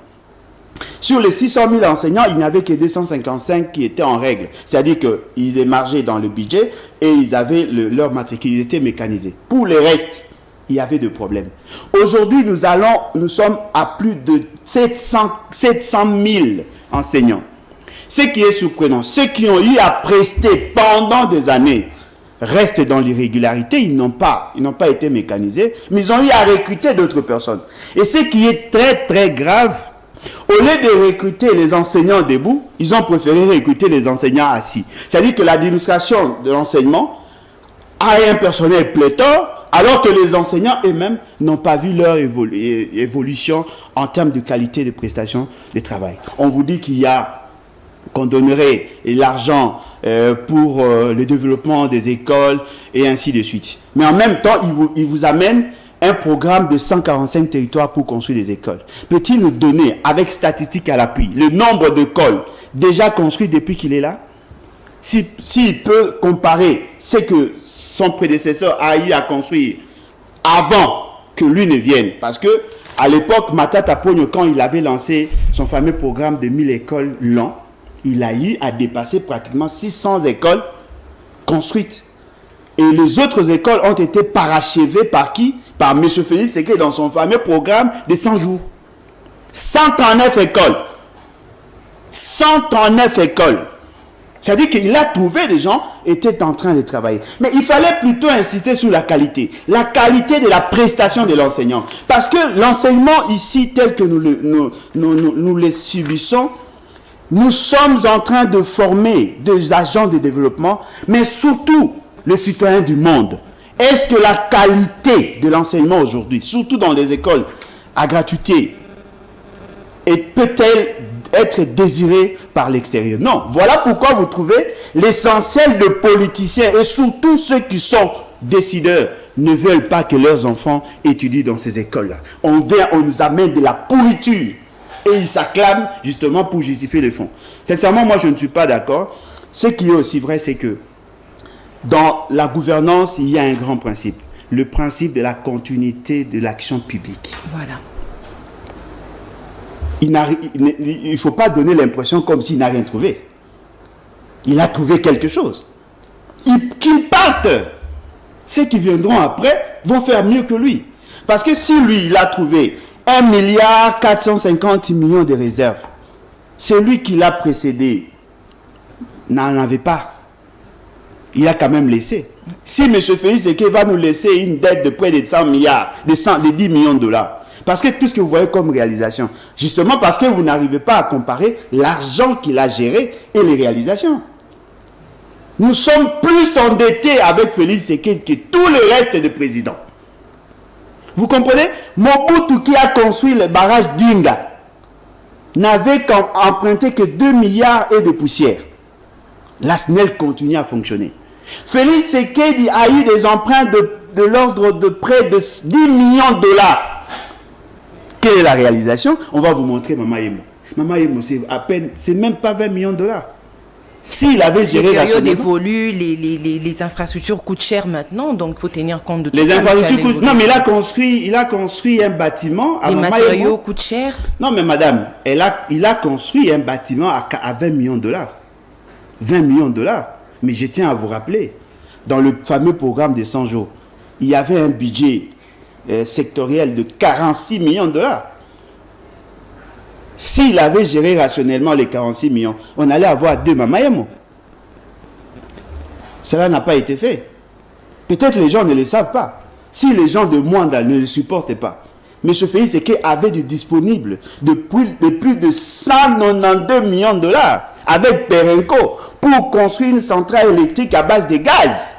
Sur les 600 000 enseignants, il n'y avait que 255 qui étaient en règle. C'est-à-dire qu'ils émargeaient dans le budget et ils avaient leur matricule, ils étaient mécanisés. Pour les restes, il y avait des problèmes. Aujourd'hui, nous sommes à plus de 700 000 enseignants. Ce qui est surprenant, ceux qui ont eu à prester pendant des années restent dans l'irrégularité, ils n'ont pas été mécanisés, mais ils ont eu à recruter d'autres personnes. Et ce qui est très très grave, au lieu de recruter les enseignants debout, ils ont préféré recruter les enseignants assis. C'est-à-dire que l'administration de l'enseignement a un personnel pléthore, alors que les enseignants eux-mêmes n'ont pas vu leur évolution en termes de qualité de prestation de travail. On vous dit qu'on donnerait l'argent pour le développement des écoles et ainsi de suite. Mais en même temps, il vous amène un programme de 145 territoires pour construire des écoles. Peut-il nous donner, avec statistiques à l'appui, le nombre d'écoles déjà construites depuis qu'il est là? S'il peut comparer ce que son prédécesseur a eu à construire avant que lui ne vienne, parce que à l'époque, Matata Ponyo, quand il avait lancé son fameux programme de 1000 écoles l'an, il a eu à dépasser pratiquement 600 écoles construites. Et les autres écoles ont été parachevées par qui? Par M. Félix Séké dans son fameux programme de 100 jours. 139 écoles. 139 écoles. C'est-à-dire qu'il a trouvé des gens qui étaient en train de travailler. Mais il fallait plutôt insister sur la qualité. La qualité de la prestation de l'enseignant. Parce que l'enseignement ici, tel que nous le subissons, nous sommes en train de former des agents de développement, mais surtout les citoyens du monde. Est-ce que la qualité de l'enseignement aujourd'hui, surtout dans les écoles à gratuité, peut-elle être désirée par l'extérieur? Non. Voilà pourquoi vous trouvez l'essentiel de politiciens et surtout ceux qui sont décideurs ne veulent pas que leurs enfants étudient dans ces écoles-là. On nous amène de la pourriture et ils s'acclament justement pour justifier les fonds. Sincèrement, moi je ne suis pas d'accord. Ce qui est aussi vrai, c'est que dans la gouvernance, il y a un grand principe. Le principe de la continuité de l'action publique. Voilà. Il ne faut pas donner l'impression comme s'il n'a rien trouvé. Il a trouvé quelque chose. Qu'il parte. Ceux qui viendront après vont faire mieux que lui. Parce que si lui, il a trouvé 1,450 milliard de réserves, celui qui l'a précédé n'en avait pas. Il a quand même laissé. Si M. Félix Séké va nous laisser une dette de près de 100 milliards, de 10 millions de dollars, parce que tout ce que vous voyez comme réalisation, justement parce que vous n'arrivez pas à comparer l'argent qu'il a géré et les réalisations. Nous sommes plus endettés avec Félix Séké que tout le reste des présidents. Vous comprenez? Mobutu qui a construit le barrage d'Inga, n'avait emprunté que 2 milliards et de poussière. La SNEL continue à fonctionner. Félix Tshisekedi a eu des emprunts de l'ordre de près de 10 millions de dollars. Quelle est la réalisation? On va vous montrer Mama Yemo. Mama Yemo, c'est même pas 20 millions de dollars. S'il avait géré la période évolue, les infrastructures coûtent cher maintenant, donc il faut tenir compte de tout les infrastructures coûtent. Non, mais il a construit un bâtiment. Les matériaux coûtent cher. Non, mais madame, il a construit un bâtiment à 20 millions de dollars. 20 millions de dollars. Mais je tiens à vous rappeler, dans le fameux programme des 100 jours, il y avait un budget sectoriel de 46 millions de dollars. S'il avait géré rationnellement les 46 millions, on allait avoir 2 Mama Yemo. Cela n'a pas été fait. Peut-être les gens ne le savent pas. Si les gens de Mwanda ne le supportent pas, M. Félix Tshisekedi avait du disponible de plus de 192 millions de dollars avec Perenco pour construire une centrale électrique à base de gaz.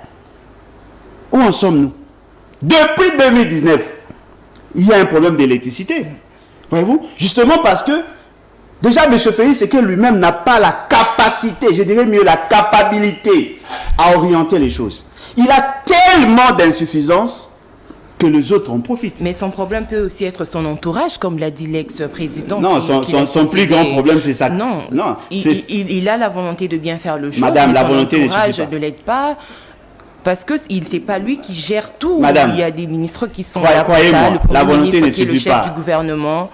Où en sommes-nous? Depuis 2019, il y a un problème d'électricité. Voyez-vous? Justement parce que, déjà, M. Félix Tshisekedi lui-même n'a pas la capacité, je dirais mieux la capacité à orienter les choses. Il a tellement d'insuffisance que les autres en profitent. Mais son problème peut aussi être son entourage, comme l'a dit l'ex-président. Non, son plus grand problème, c'est ça. Non, il a la volonté de bien faire le choix. Madame, la volonté ne suffit pas. Ne l'aide pas. Parce que c'est pas lui qui gère tout. Madame, il y a des ministres qui sont là pour ça. La volonté ne suffit pas. Le chef du gouvernement.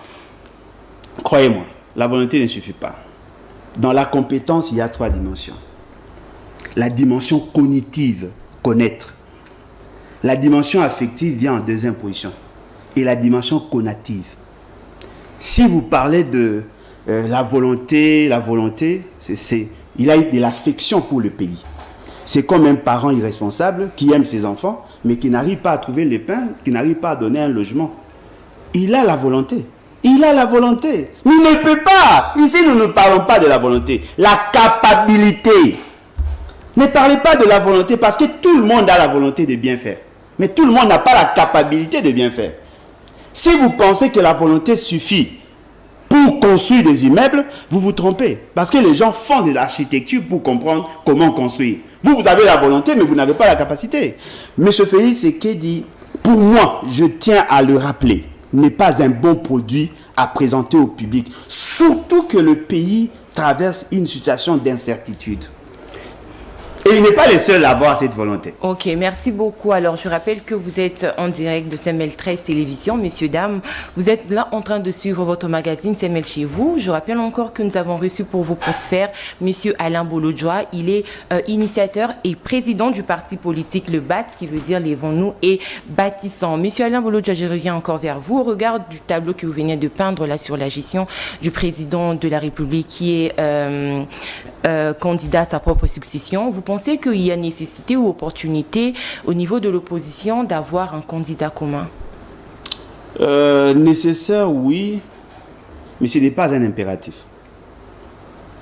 Croyez-moi, la volonté ne suffit pas. Dans la compétence, il y a 3 dimensions. La dimension cognitive, connaître. La dimension affective vient en deuxième position. Et la dimension conative. Si vous parlez de la volonté, il a eu de l'affection pour le pays. C'est comme un parent irresponsable qui aime ses enfants, mais qui n'arrive pas à trouver les pains, qui n'arrive pas à donner un logement. Il a la volonté. Il a la volonté. Il ne peut pas. Ici, nous ne parlons pas de la volonté. La capacité. Ne parlez pas de la volonté parce que tout le monde a la volonté de bien faire. Mais tout le monde n'a pas la capacité de bien faire. Si vous pensez que la volonté suffit pour construire des immeubles, vous vous trompez. Parce que les gens font de l'architecture pour comprendre comment construire. Vous avez la volonté, mais vous n'avez pas la capacité. M. Félix Tshisekedi, pour moi, je tiens à le rappeler, n'est pas un bon produit à présenter au public. Surtout que le pays traverse une situation d'incertitude. Et il n'est pas le seul à avoir cette volonté. Ok, merci beaucoup. Alors, je rappelle que vous êtes en direct de CML 13 Télévision. Messieurs, dames, vous êtes là en train de suivre votre magazine CML chez vous. Je rappelle encore que nous avons reçu pour vos postfères Monsieur Alain Bolodjoa. Il est initiateur et président du parti politique Le BAT, qui veut dire Lèvons-nous et Bâtissons. Monsieur Alain Bolodjoa, je reviens encore vers vous. Au regard du tableau que vous venez de peindre là sur la gestion du président de la République qui est candidat à sa propre succession, vous pensez qu'il y a nécessité ou opportunité au niveau de l'opposition d'avoir un candidat commun? Nécessaire, oui, mais ce n'est pas un impératif.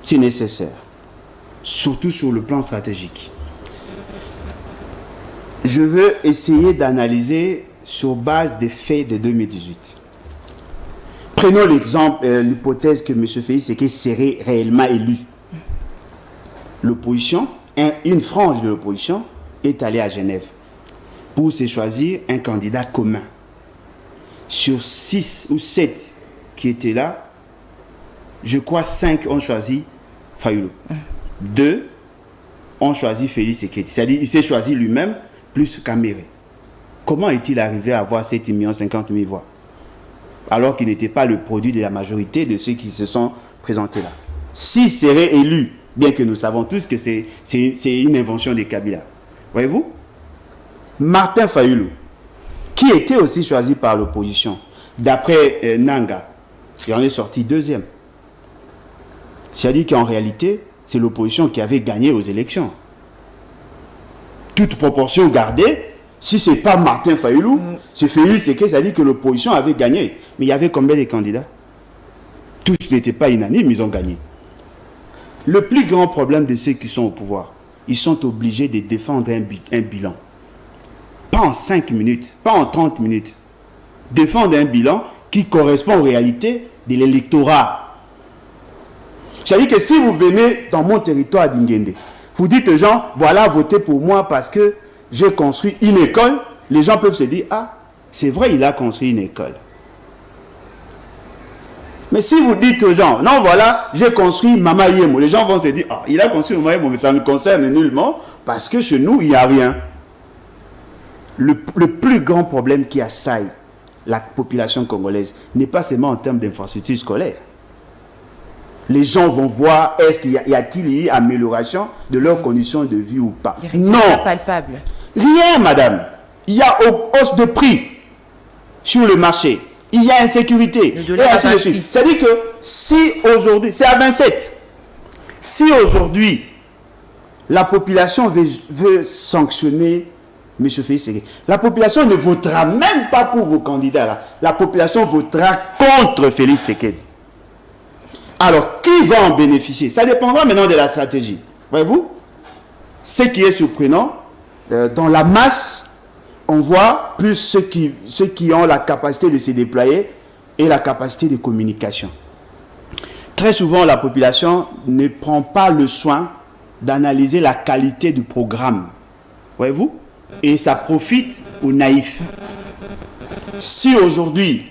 C'est nécessaire, surtout sur le plan stratégique. Je veux essayer d'analyser sur base des faits de 2018. Prenons l'exemple, l'hypothèse que M. Félix Tshisekedi serait réellement élu. L'opposition, une frange de l'opposition est allée à Genève pour se choisir un candidat commun. Sur 6 ou 7 qui étaient là, je crois 5 ont choisi Fayulu. 2 ont choisi Félix Tshisekedi. C'est-à-dire qu'il s'est choisi lui-même plus Kamere. Comment est-il arrivé à avoir 7 50 000 voix alors qu'il n'était pas le produit de la majorité de ceux qui se sont présentés là? S'il serait élu, bien que nous savons tous que c'est une invention des Kabila. Voyez-vous? Martin Fayulu, qui était aussi choisi par l'opposition, d'après Nanga, il en est sorti 2e. C'est-à-dire qu'en réalité, c'est l'opposition qui avait gagné aux élections. Toute proportion gardée, si ce n'est pas Martin Fayulu, c'est Félix Tshisekedi, c'est-à-dire que l'opposition avait gagné. Mais il y avait combien de candidats? Tous n'étaient pas unanimes, ils ont gagné. Le plus grand problème de ceux qui sont au pouvoir, ils sont obligés de défendre un bilan. Pas en 5 minutes, pas en 30 minutes. Défendre un bilan qui correspond aux réalités de l'électorat. C'est-à-dire que si vous venez dans mon territoire d'Ingende, vous dites aux gens, voilà, votez pour moi parce que j'ai construit une école, les gens peuvent se dire, ah, c'est vrai, il a construit une école. Mais si vous dites aux gens, non, voilà, j'ai construit Mama Yemo, les gens vont se dire, ah, il a construit Mama Yemo, mais ça ne concerne nullement, parce que chez nous, il n'y a rien. Le plus grand problème qui assaille la population congolaise n'est pas seulement en termes d'infrastructures scolaires. Les gens vont voir, est-ce qu'il y a-t-il une amélioration de leurs conditions de vie ou pas? Non. Palpable. Rien, madame. Il y a hausse de prix sur le marché. Il y a insécurité. Et ainsi de suite. C'est-à-dire que si aujourd'hui, c'est à 27, si aujourd'hui la population veut sanctionner M. Félix Ségué, la population ne votera même pas pour vos candidats là. La population votera contre Félix Ségué. Alors, qui va en bénéficier? Ça dépendra maintenant de la stratégie. Voyez-vous? Ce qui est surprenant, dans la masse, on voit plus ceux qui ont la capacité de se déployer et la capacité de communication. Très souvent, la population ne prend pas le soin d'analyser la qualité du programme. Voyez-vous? Et ça profite aux naïfs. Si aujourd'hui,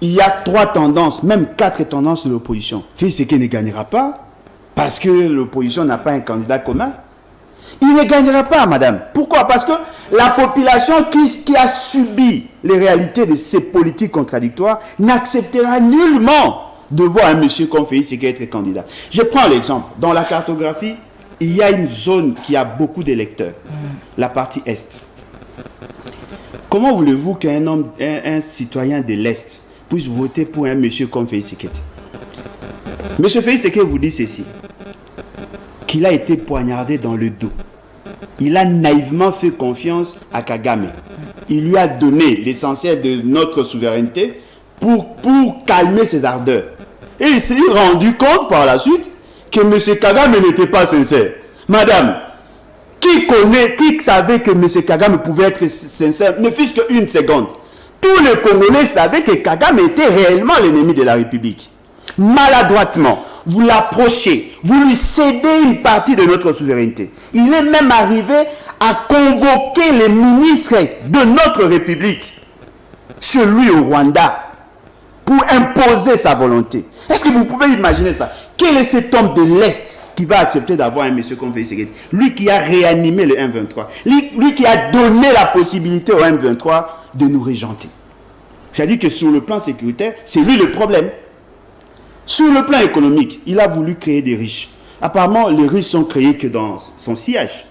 il y a 3 tendances, même 4 tendances de l'opposition, Félix Ségué ne gagnera pas parce que l'opposition n'a pas un candidat commun. Il ne gagnera pas, madame. Pourquoi? Parce que la population qui a subi les réalités de ces politiques contradictoires n'acceptera nullement de voir un monsieur comme Félix Ségué être candidat. Je prends l'exemple. Dans la cartographie, il y a une zone qui a beaucoup d'électeurs, la partie Est. Comment voulez-vous un citoyen de l'Est puisse voter pour un monsieur comme Félix Ségué? Monsieur Félix Ségué vous dit ceci, qu'il a été poignardé dans le dos. Il a naïvement fait confiance à Kagame. Il lui a donné l'essentiel de notre souveraineté pour calmer ses ardeurs. Et il s'est rendu compte par la suite que M. Kagame n'était pas sincère. Madame, qui savait que M. Kagame pouvait être sincère, ne fût-ce qu'une seconde? Tous les Congolais savaient que Kagame était réellement l'ennemi de la République. Maladroitement, vous l'approchez, vous lui cédez une partie de notre souveraineté. Il est même arrivé à convoquer les ministres de notre République chez lui au Rwanda pour imposer sa volonté. Est-ce que vous pouvez imaginer ça? Quel est cet homme de l'Est qui va accepter d'avoir un monsieur comme Félix Ségué? Lui qui a réanimé le M23, lui qui a donné la possibilité au M23 de nous régenter. C'est-à-dire que sur le plan sécuritaire, c'est lui le problème. Sur le plan économique, il a voulu créer des riches. Apparemment, les riches sont créés que dans son siège.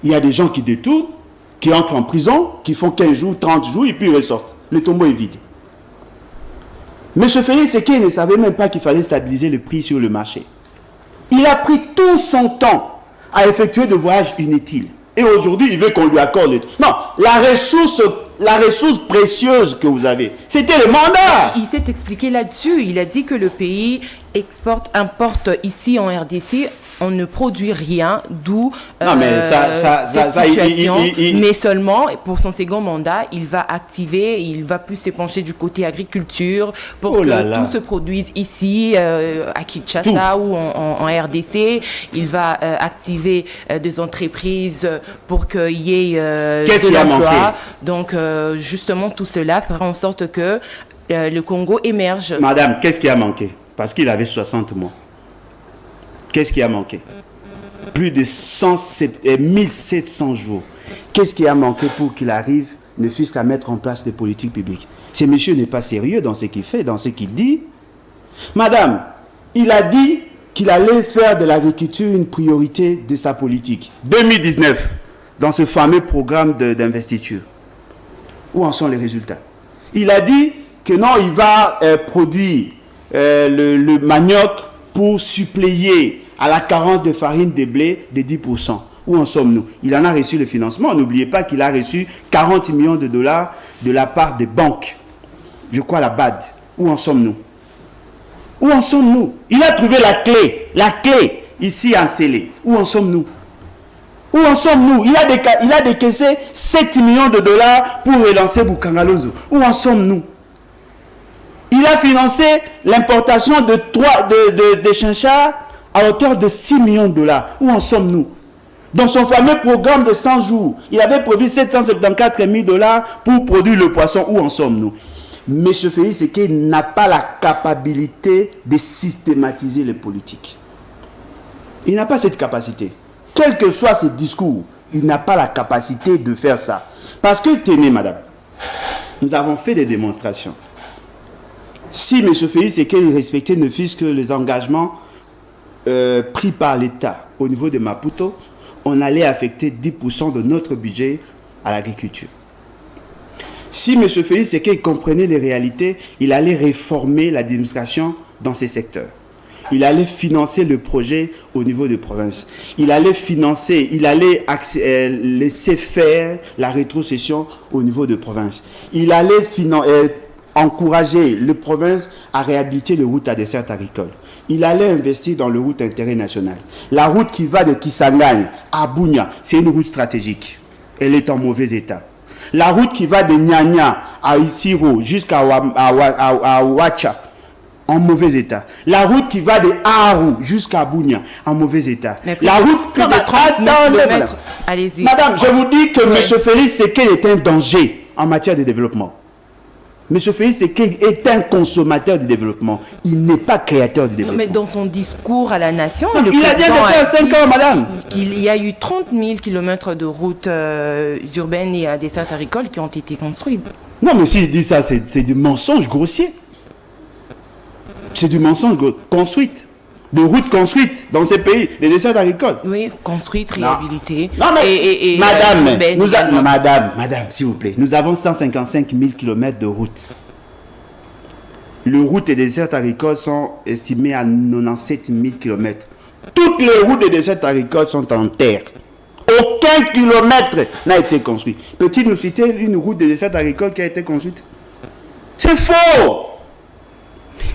Il y a des gens qui détournent, qui entrent en prison, qui font 15 jours, 30 jours, et puis ils ressortent. Le tombeau est vide. M. Félix Ségué ne savait même pas qu'il fallait stabiliser le prix sur le marché. Il a pris tout son temps à effectuer des voyages inutiles. Et aujourd'hui, il veut qu'on lui accorde... Non, la ressource précieuse que vous avez, c'était le mandat. Il s'est expliqué là-dessus. Il a dit que le pays importe ici en RDC, on ne produit rien, d'où cette situation. Mais seulement, pour son second mandat, il va plus se pencher du côté agriculture pour que tout se produise ici, à Kinshasa ou en RDC. Il va activer des entreprises pour qu'il y ait de l'emploi. Donc, justement, tout cela fera en sorte que le Congo émerge. Madame, qu'est-ce qui a manqué? Parce qu'il avait 60 mois. Qu'est-ce qui a manqué? Plus de 1700 jours. Qu'est-ce qui a manqué pour qu'il arrive, ne fût-ce qu'à mettre en place des politiques publiques? Ce monsieur n'est pas sérieux dans ce qu'il fait, dans ce qu'il dit. Madame, il a dit qu'il allait faire de l'agriculture une priorité de sa politique. 2019, dans ce fameux programme d'investiture. Où en sont les résultats? Il a dit que non, il va produire le manioc pour suppléer à la carence de farine de blé de 10%. Où en sommes-nous? Il en a reçu le financement. N'oubliez pas qu'il a reçu 40 millions de dollars de la part des banques. Je crois la BAD. Où en sommes-nous? Où en sommes-nous? Il a trouvé la clé ici en scellé. Où en sommes-nous? Où en sommes-nous? Il a décaissé 7 millions de dollars pour relancer Boukangalonzo. Où en sommes-nous? Il a financé l'importation de chinchas à hauteur de 6 millions de dollars. Où en sommes-nous? Dans son fameux programme de 100 jours, il avait produit 774 000 dollars pour produire le poisson. Où en sommes-nous? M. Félix Tshisekedi n'a pas la capacité de systématiser les politiques. Il n'a pas cette capacité. Quel que soit ses discours, il n'a pas la capacité de faire ça. Parce que, tenez, madame, nous avons fait des démonstrations. Si M. Félix Tshisekedi respectait ne fût-ce que les engagements pris par l'État au niveau de Maputo, on allait affecter 10% de notre budget à l'agriculture. Si M. Félix Tshisekedi comprenait les réalités, il allait réformer l'administration dans ces secteurs. Il allait financer le projet au niveau des provinces. Il allait financer, il allait laisser faire la rétrocession au niveau des provinces. Il allait encourager les provinces à réhabiliter les routes à dessert agricole. Il allait investir dans le route d'intérêt national. La route qui va de Kisangani à Bunia, c'est une route stratégique. Elle est en mauvais état. La route qui va de Nyanya à Isiro jusqu'à Wacha, en mauvais état. La route qui va de Aarou jusqu'à Bunia, en mauvais état. La route plus de 30 km. Allez-y. Madame, je vous dis que M. Félix Tshisekedi est un danger en matière de développement. M. Félix Tshisekedi est un consommateur du développement. Il n'est pas créateur du développement. Mais dans son discours à la nation, il a bien de faire 5 ans, madame. Qu'il y a eu 30 000 km de routes urbaines et à dessert agricole qui ont été construites. Non, mais s'il dit ça, c'est du mensonge grossier. C'est du mensonge construite. De routes construites dans ces pays, des desserts agricoles. Oui, construites, réhabilitées. Non, mais madame, s'il vous plaît, nous avons 155 000 km de routes. Les routes et des desserts agricoles sont estimées à 97 000 km. Toutes les routes des desserts agricoles sont en terre. Aucun kilomètre n'a été construit. Peut-il nous citer une route des desserts agricoles qui a été construite? C'est faux!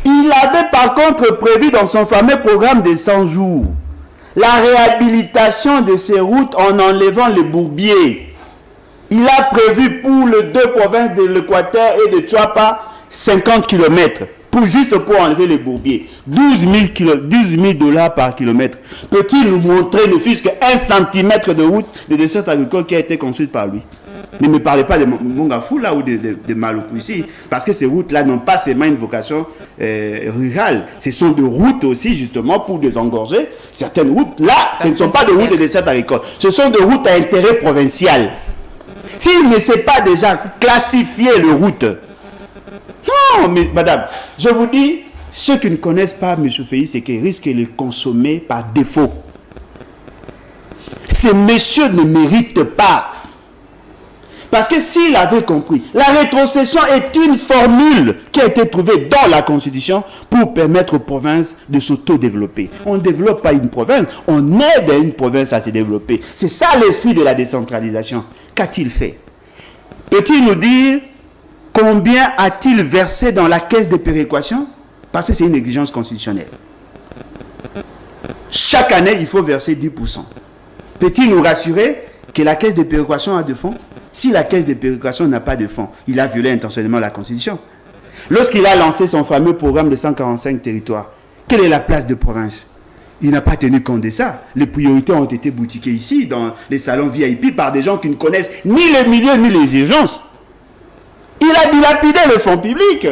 Il avait par contre prévu dans son fameux programme de 100 jours la réhabilitation de ces routes en enlevant les bourbiers. Il a prévu pour les deux provinces de l'Équateur et de Tchouapa 50 km juste pour enlever les bourbiers. 12 000 dollars par kilomètre. Peut-il nous montrer ne fût-ce qu'un centimètre de route de dessert agricole qui a été construite par lui? Ne me parlez pas de Mongafou là ou de Maluku ici, parce que ces routes-là n'ont pas seulement une vocation rurale. Ce sont des routes aussi justement pour désengorger. Certaines routes là, ce ne sont pas des routes de dessert agricole. Ce sont des routes à intérêt provincial. S'il ne sait pas déjà classifier les routes, non, mais madame, je vous dis, ceux qui ne connaissent pas M. Félix, c'est qu'ils risquent de les consommer par défaut. Ces messieurs ne méritent pas. Parce que s'il avait compris, la rétrocession est une formule qui a été trouvée dans la Constitution pour permettre aux provinces de s'auto-développer. On ne développe pas une province, on aide une province à se développer. C'est ça l'esprit de la décentralisation. Qu'a-t-il fait? Peut-il nous dire combien a-t-il versé dans la caisse de péréquation? Parce que c'est une exigence constitutionnelle. Chaque année, il faut verser 10%. Peut-il nous rassurer que la caisse de péréquation a de fonds? Si la caisse de péréquation n'a pas de fonds, il a violé intentionnellement la Constitution. Lorsqu'il a lancé son fameux programme de 145 territoires, quelle est la place de province? Il n'a pas tenu compte de ça. Les priorités ont été boutiquées ici, dans les salons VIP, par des gens qui ne connaissent ni le milieu ni les urgences. Il a dilapidé le fonds public.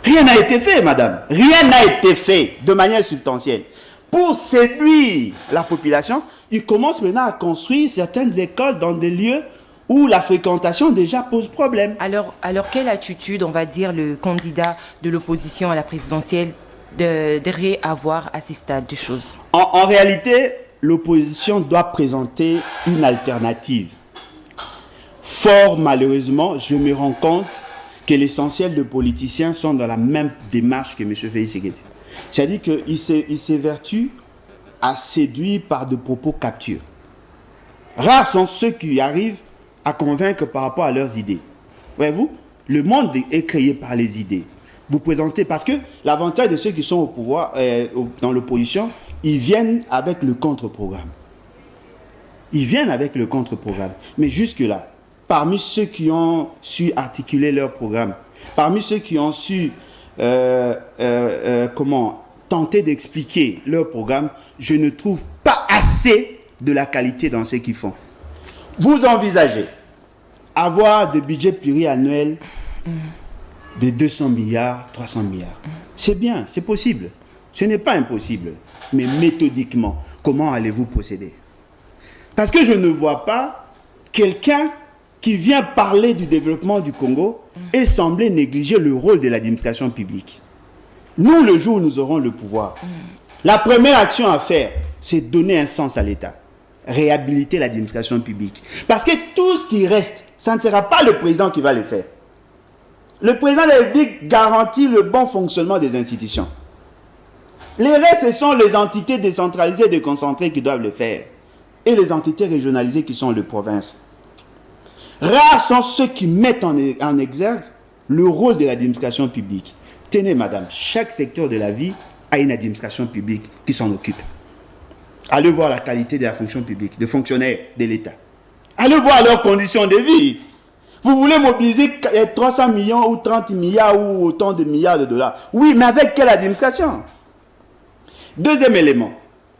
Rien n'a été fait, madame. Rien n'a été fait de manière substantielle. Pour séduire la population, il commence maintenant à construire certaines écoles dans des lieux où la fréquentation déjà pose problème. Alors quelle attitude, on va dire, le candidat de l'opposition à la présidentielle devrait avoir à ce stade de choses? En réalité, l'opposition doit présenter une alternative. Fort malheureusement, je me rends compte que l'essentiel des politiciens sont dans la même démarche que M. Félix Tshisekedi. C'est-à-dire qu'ils s'évertuent à séduire par de propos capture. Rares sont ceux qui arrivent à convaincre par rapport à leurs idées. Voyez-vous, le monde est créé par les idées. Vous présentez, parce que l'avantage de ceux qui sont au pouvoir, dans l'opposition, ils viennent avec le contre-programme. Ils viennent avec le contre-programme. Mais jusque-là, parmi ceux qui ont su articuler leur programme, parmi ceux qui ont su tenté d'expliquer leur programme, je ne trouve pas assez de la qualité dans ce qu'ils font. Vous envisagez avoir des budgets pluriannuels de 200 milliards, 300 milliards. C'est bien, c'est possible. Ce n'est pas impossible. Mais méthodiquement, comment allez-vous procéder? Parce que je ne vois pas quelqu'un qui vient parler du développement du Congo et sembler négliger le rôle de l'administration publique. Nous, le jour où nous aurons le pouvoir, la première action à faire, c'est donner un sens à l'État. Réhabiliter l'administration publique. Parce que tout ce qui reste, ça ne sera pas le président qui va le faire. Le président de la République garantit le bon fonctionnement des institutions. Les restes, ce sont les entités décentralisées et déconcentrées qui doivent le faire. Et les entités régionalisées qui sont les provinces. Rares sont ceux qui mettent en exergue le rôle de l'administration publique. Tenez, madame, chaque secteur de la vie a une administration publique qui s'en occupe. Allez voir la qualité de la fonction publique, des fonctionnaires de l'État. Allez voir leurs conditions de vie. Vous voulez mobiliser 300 millions ou 30 milliards ou autant de milliards de dollars. Oui, mais avec quelle administration? Deuxième élément,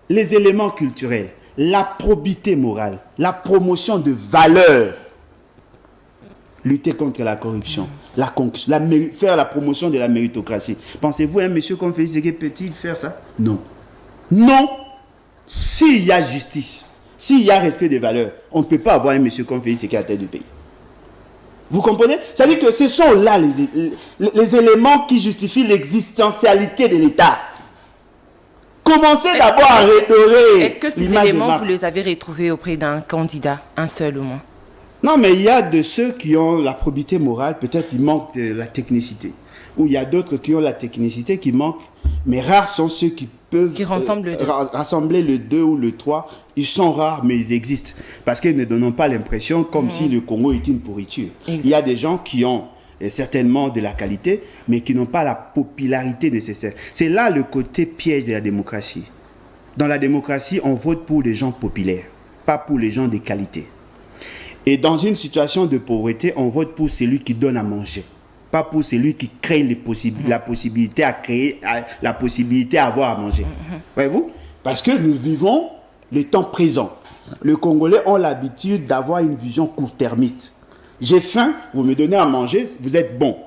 les éléments culturels, la probité morale, la promotion de valeurs. Lutter contre la corruption, faire la promotion de la méritocratie. Pensez-vous, un monsieur comme Félix Tshisekedi peut-il faire ça? Non. Non. S'il y a justice, s'il y a respect des valeurs, on ne peut pas avoir un monsieur comme Félix Tshisekedi à la tête du pays. Vous comprenez? C'est-à-dire que ce sont là les éléments qui justifient l'existentialité de l'État. Commencez d'abord à redorer. Est-ce que ces éléments, vous les avez retrouvés auprès d'un candidat, un seul au moins? Non, mais il y a de ceux qui ont la probité morale, peut-être il manque de la technicité. Ou il y a d'autres qui ont la technicité qui manque, mais rares sont ceux qui peuvent rassembler le 2 ou le 3. Ils sont rares, mais ils existent. Parce qu'ils ne donnent pas l'impression comme si le Congo est une pourriture. Exact. Il y a des gens qui ont certainement de la qualité, mais qui n'ont pas la popularité nécessaire. C'est là le côté piège de la démocratie. Dans la démocratie, on vote pour les gens populaires, pas pour les gens de qualité. Et dans une situation de pauvreté, on vote pour celui qui donne à manger, pas pour celui qui crée la possibilité à créer, la possibilité à avoir à manger. Voyez-vous? Parce que nous vivons le temps présent. Les Congolais ont l'habitude d'avoir une vision court-termiste. J'ai faim, vous me donnez à manger, vous êtes bon.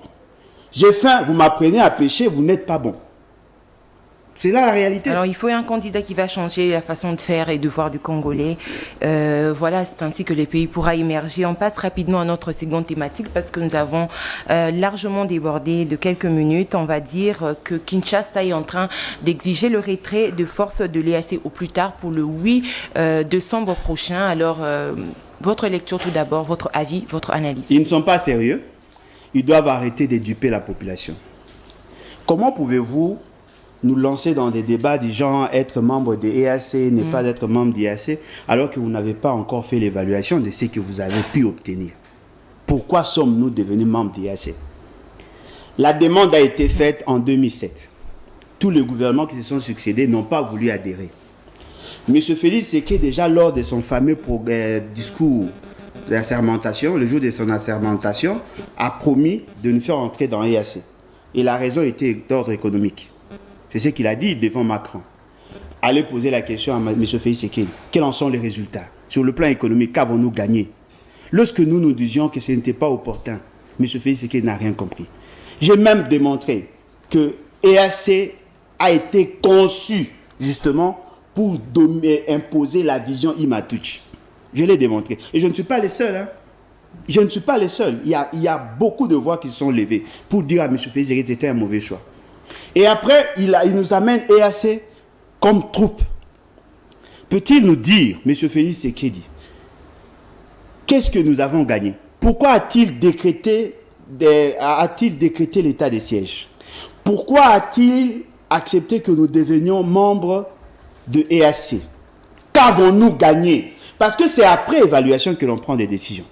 J'ai faim, vous m'apprenez à pêcher, vous n'êtes pas bon. C'est là la réalité. Alors, il faut un candidat qui va changer la façon de faire et de voir du Congolais. Voilà, c'est ainsi que le pays pourra émerger. On passe rapidement à notre seconde thématique parce que nous avons largement débordé de quelques minutes. On va dire que Kinshasa est en train d'exiger le retrait de forces de l'EAC au plus tard pour le 8 décembre prochain. Alors, votre lecture tout d'abord, votre avis, votre analyse. Ils ne sont pas sérieux. Ils doivent arrêter de duper la population. Comment pouvez-vous nous lancer dans des débats du genre être membre de l'EAC, ne pas être membre de l'EAC, alors que vous n'avez pas encore fait l'évaluation de ce que vous avez pu obtenir? Pourquoi sommes-nous devenus membres de l'EAC? La demande a été faite en 2007. Tous les gouvernements qui se sont succédés n'ont pas voulu adhérer. M. Félix Tshisekedi, déjà lors de son fameux discours d'assermentation, le jour de son assermentation, a promis de nous faire entrer dans l'EAC. Et la raison était d'ordre économique. C'est ce qu'il a dit devant Macron. Allez poser la question à M. Félix Tshisekedi. Quels en sont les résultats? Sur le plan économique, qu'avons-nous gagné? Lorsque nous disions que ce n'était pas opportun, M. Félix Tshisekedi n'a rien compris. J'ai même démontré que l'EAC a été conçu justement pour imposer la vision Imatuch. Je l'ai démontré. Et je ne suis pas le seul. Je ne suis pas le seul. Il y a beaucoup de voix qui sont levées pour dire à M. Félix Tshisekedi que c'était un mauvais choix. Et après, il nous amène EAC comme troupe. Peut-il nous dire, M. Félix Tshisekedi, qu'est-ce que nous avons gagné? Pourquoi a-t-il décrété l'état de siège? Pourquoi a-t-il accepté que nous devenions membres de EAC? Qu'avons-nous gagné? Parce que c'est après évaluation que l'on prend des décisions.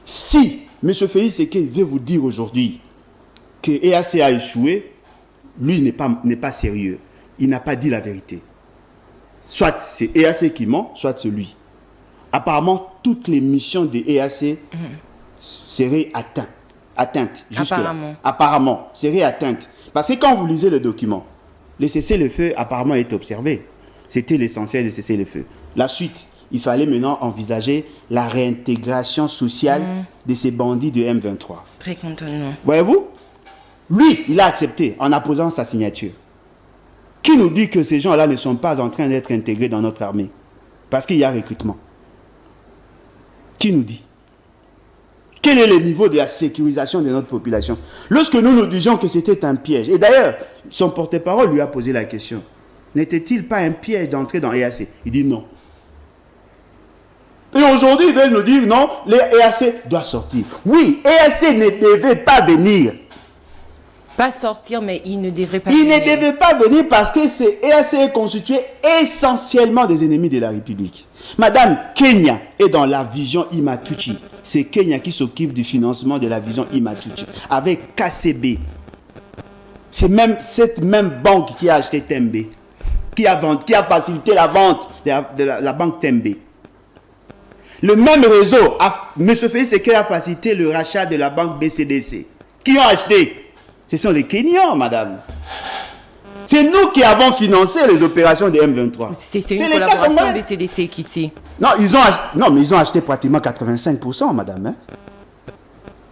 Si M. Félix Tshisekedi veut vous dire aujourd'hui que EAC a échoué, lui n'est pas sérieux. Il n'a pas dit la vérité. Soit c'est EAC qui ment, soit c'est lui. Apparemment, toutes les missions de EAC seraient atteintes. Apparemment, seraient atteintes. Parce que quand vous lisez le document, Le cessez-le-feu apparemment est observé. C'était l'essentiel de cessez-le-feu. La suite, il fallait maintenant envisager la réintégration sociale de ces bandits de M23. Très contenant. Voyez-vous? Lui, il a accepté en apposant sa signature. Qui nous dit que ces gens-là ne sont pas en train d'être intégrés dans notre armée? Parce qu'il y a recrutement. Qui nous dit? Quel est le niveau de la sécurisation de notre population? Lorsque nous disions que c'était un piège, et d'ailleurs, son porte-parole lui a posé la question, n'était-il pas un piège d'entrer dans EAC? Il dit non. Et aujourd'hui, ils veulent nous dire non, les EAC doivent sortir. Oui, EAC ne devait pas venir. Pas sortir, mais il ne devrait pas venir. Il ne devait pas venir parce que c'est EAC est constitué essentiellement des ennemis de la République. Madame, Kenya est dans la vision Imatuchi. C'est Kenya qui s'occupe du financement de la vision Imatuchi. Avec KCB. C'est même cette même banque qui a acheté Tembe. Qui a facilité la vente de la banque Tembe. Le même réseau, M. Félix Tshisekedi a facilité le rachat de la banque BCDC. Qui ont acheté? Ce sont les Kenyans, madame. C'est nous qui avons financé les opérations de M23. C'est une collaboration BCDC qui tient. Non, mais ils ont acheté pratiquement 85%, madame. Hein?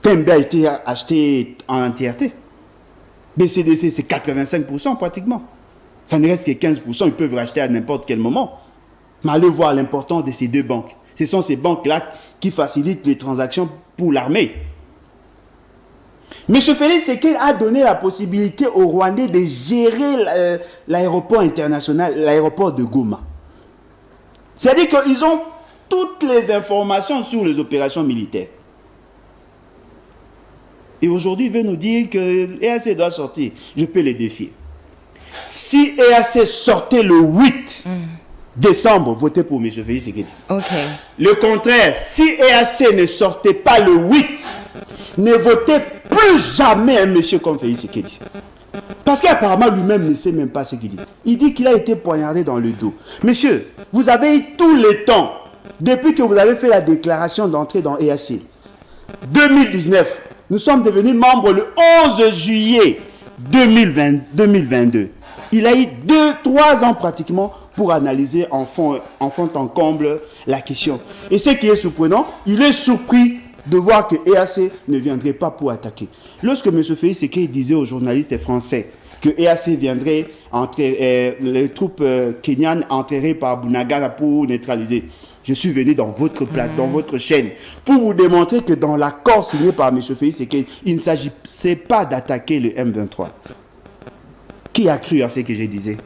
Tembe a été acheté en entièreté. BCDC, c'est 85% pratiquement. Ça ne reste que 15%, ils peuvent racheter à n'importe quel moment. Mais allez voir l'importance de ces deux banques. Ce sont ces banques-là qui facilitent les transactions pour l'armée. M. Félix Tshisekedi a donné la possibilité aux Rwandais de gérer l'aéroport international, l'aéroport de Goma. C'est-à-dire qu'ils ont toutes les informations sur les opérations militaires. Et aujourd'hui, il veut nous dire que l'EAC doit sortir. Je peux les défier. Si EAC sortait le 8 décembre, votez pour M. Félix Tshisekedi. Okay. Le contraire, si EAC ne sortait pas le 8, ne votez plus jamais un monsieur comme Félix Tshisekedi. Parce qu'apparemment lui-même ne sait même pas ce qu'il dit. Il dit qu'il a été poignardé dans le dos. Monsieur, vous avez eu tout le temps, depuis que vous avez fait la déclaration d'entrée dans EAC. 2019, nous sommes devenus membres le 11 juillet 2022. Il a eu 2-3 ans pratiquement pour analyser en fond en comble la question. Et ce qui est surprenant, il est surpris de voir que EAC ne viendrait pas pour attaquer. Lorsque M. Félix Tshisekedi disait aux journalistes français que EAC viendrait les troupes kenyanes enterrées par Bunagana pour neutraliser, je suis venu dans votre dans votre chaîne pour vous démontrer que dans l'accord signé par M. Félix Tshisekedi, il ne s'agissait pas d'attaquer le M23. Qui a cru à ce que je disais?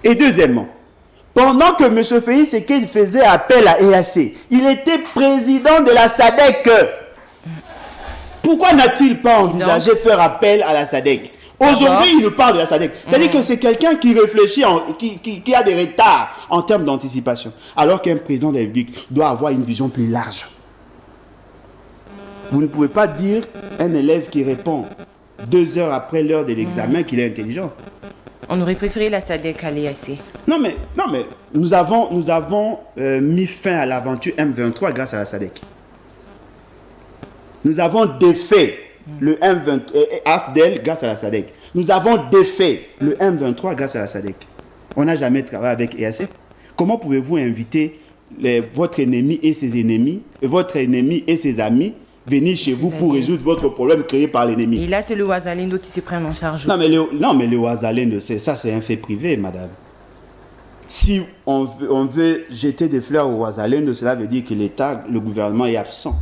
Et deuxièmement, pendant que M. Félix Tshisekedi faisait appel à EAC, il était président de la SADC. Pourquoi n'a-t-il pas envisagé faire appel à la SADC? Aujourd'hui, il nous parle de la SADC. C'est-à-dire que c'est quelqu'un qui réfléchit, qui a des retards en termes d'anticipation. Alors qu'un président de la République doit avoir une vision plus large. Vous ne pouvez pas dire un élève qui répond 2 heures après l'heure de l'examen qu'il est intelligent. On aurait préféré la SADC à l'EAC. Non mais nous avons mis fin à l'aventure M23 grâce à la SADC. Nous avons défait le M23 AFDEL grâce à la SADC. Nous avons défait le M23 grâce à la SADC. On n'a jamais travaillé avec EAC. Comment pouvez-vous inviter votre ennemi et ses ennemis, votre ennemi et ses amis venir chez vous pour résoudre votre problème créé par l'ennemi? Et là, c'est le Ouazalendo qui se prend en charge. Non, mais le Ouazalendo, ça c'est un fait privé, madame. Si on veut jeter des fleurs au Ouazalendo, cela veut dire que l'État, le gouvernement est absent.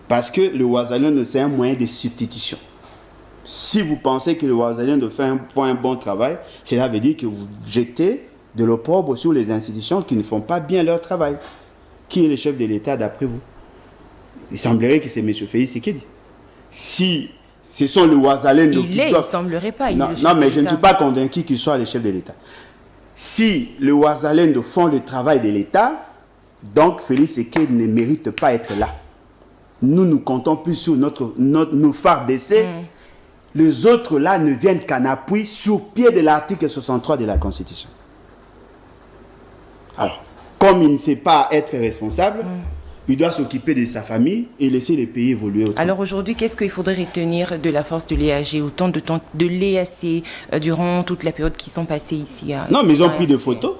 Parce que le Ouazalendo, c'est un moyen de substitution. Si vous pensez que le Ouazalendo fait un bon travail, cela veut dire que vous jetez de l'opprobre sur les institutions qui ne font pas bien leur travail. Qui est le chef de l'État d'après vous? Il semblerait que c'est M. Félix Tshisekedi. Si ce sont le Ouazalendo qui doivent... Il ne semblerait pas. Non, mais je ne suis pas convaincu qu'il soit le chef de l'État. Si le Ouazalendo font le travail de l'État, donc Félix Tshisekedi ne mérite pas être là. Nous comptons plus sur nos phares d'essai. Les autres là ne viennent qu'en appui sur pied de l'article 63 de la Constitution. Alors, comme il ne sait pas être responsable, il doit s'occuper de sa famille et laisser les pays évoluer autrement. Alors aujourd'hui, qu'est-ce qu'il faudrait retenir de la force de l'EAG, autant de temps de l'EAC durant toute la période qui sont passées ici à... Non, mais ils ont pris des photos.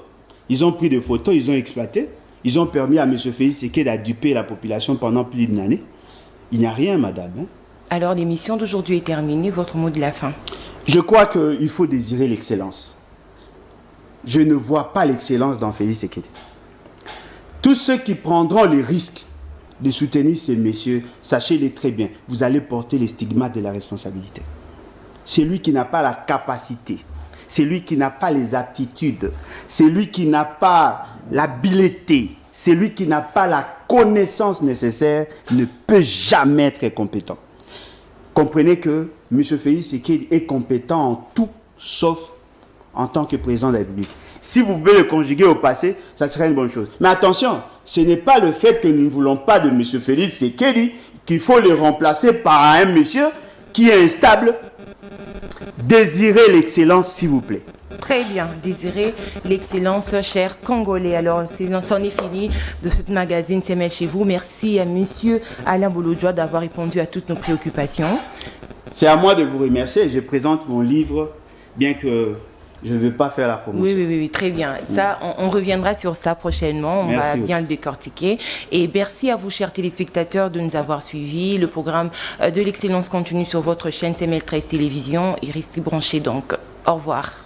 Ils ont pris des photos, ils ont exploité. Ils ont permis à M. Félix Tshisekedi de duper la population pendant plus d'une année. Il n'y a rien, madame. Hein? Alors l'émission d'aujourd'hui est terminée. Votre mot de la fin? Je crois qu'il faut désirer l'excellence. Je ne vois pas l'excellence dans Félix Tshisekedi. Tous ceux qui prendront les risques de soutenir ces messieurs, sachez-les très bien, vous allez porter les stigmates de la responsabilité. Celui qui n'a pas la capacité, celui qui n'a pas les aptitudes, celui qui n'a pas l'habileté, celui qui n'a pas la connaissance nécessaire ne peut jamais être compétent. Comprenez que M. Félix Tshisekedi est compétent en tout, sauf en tant que président de la République. Si vous pouvez le conjuguer au passé, ça serait une bonne chose. Mais attention, ce n'est pas le fait que nous ne voulons pas de M. Félix Tshisekedi qu'il faut le remplacer par un monsieur qui est instable. Désirez l'excellence, s'il vous plaît. Très bien, désirez l'excellence, chers Congolais. Alors, c'en est fini de ce magazine CML chez vous. Merci à monsieur Alain Bouloudjoa d'avoir répondu à toutes nos préoccupations. C'est à moi de vous remercier. Je présente mon livre, bien que je ne vais pas faire la promotion. Oui, très bien. Ça, on reviendra sur ça prochainement. On va bien le décortiquer. Et merci à vous, chers téléspectateurs, de nous avoir suivis. Le programme de l'excellence continue sur votre chaîne CML 13 Télévision. Il reste branché donc. Au revoir.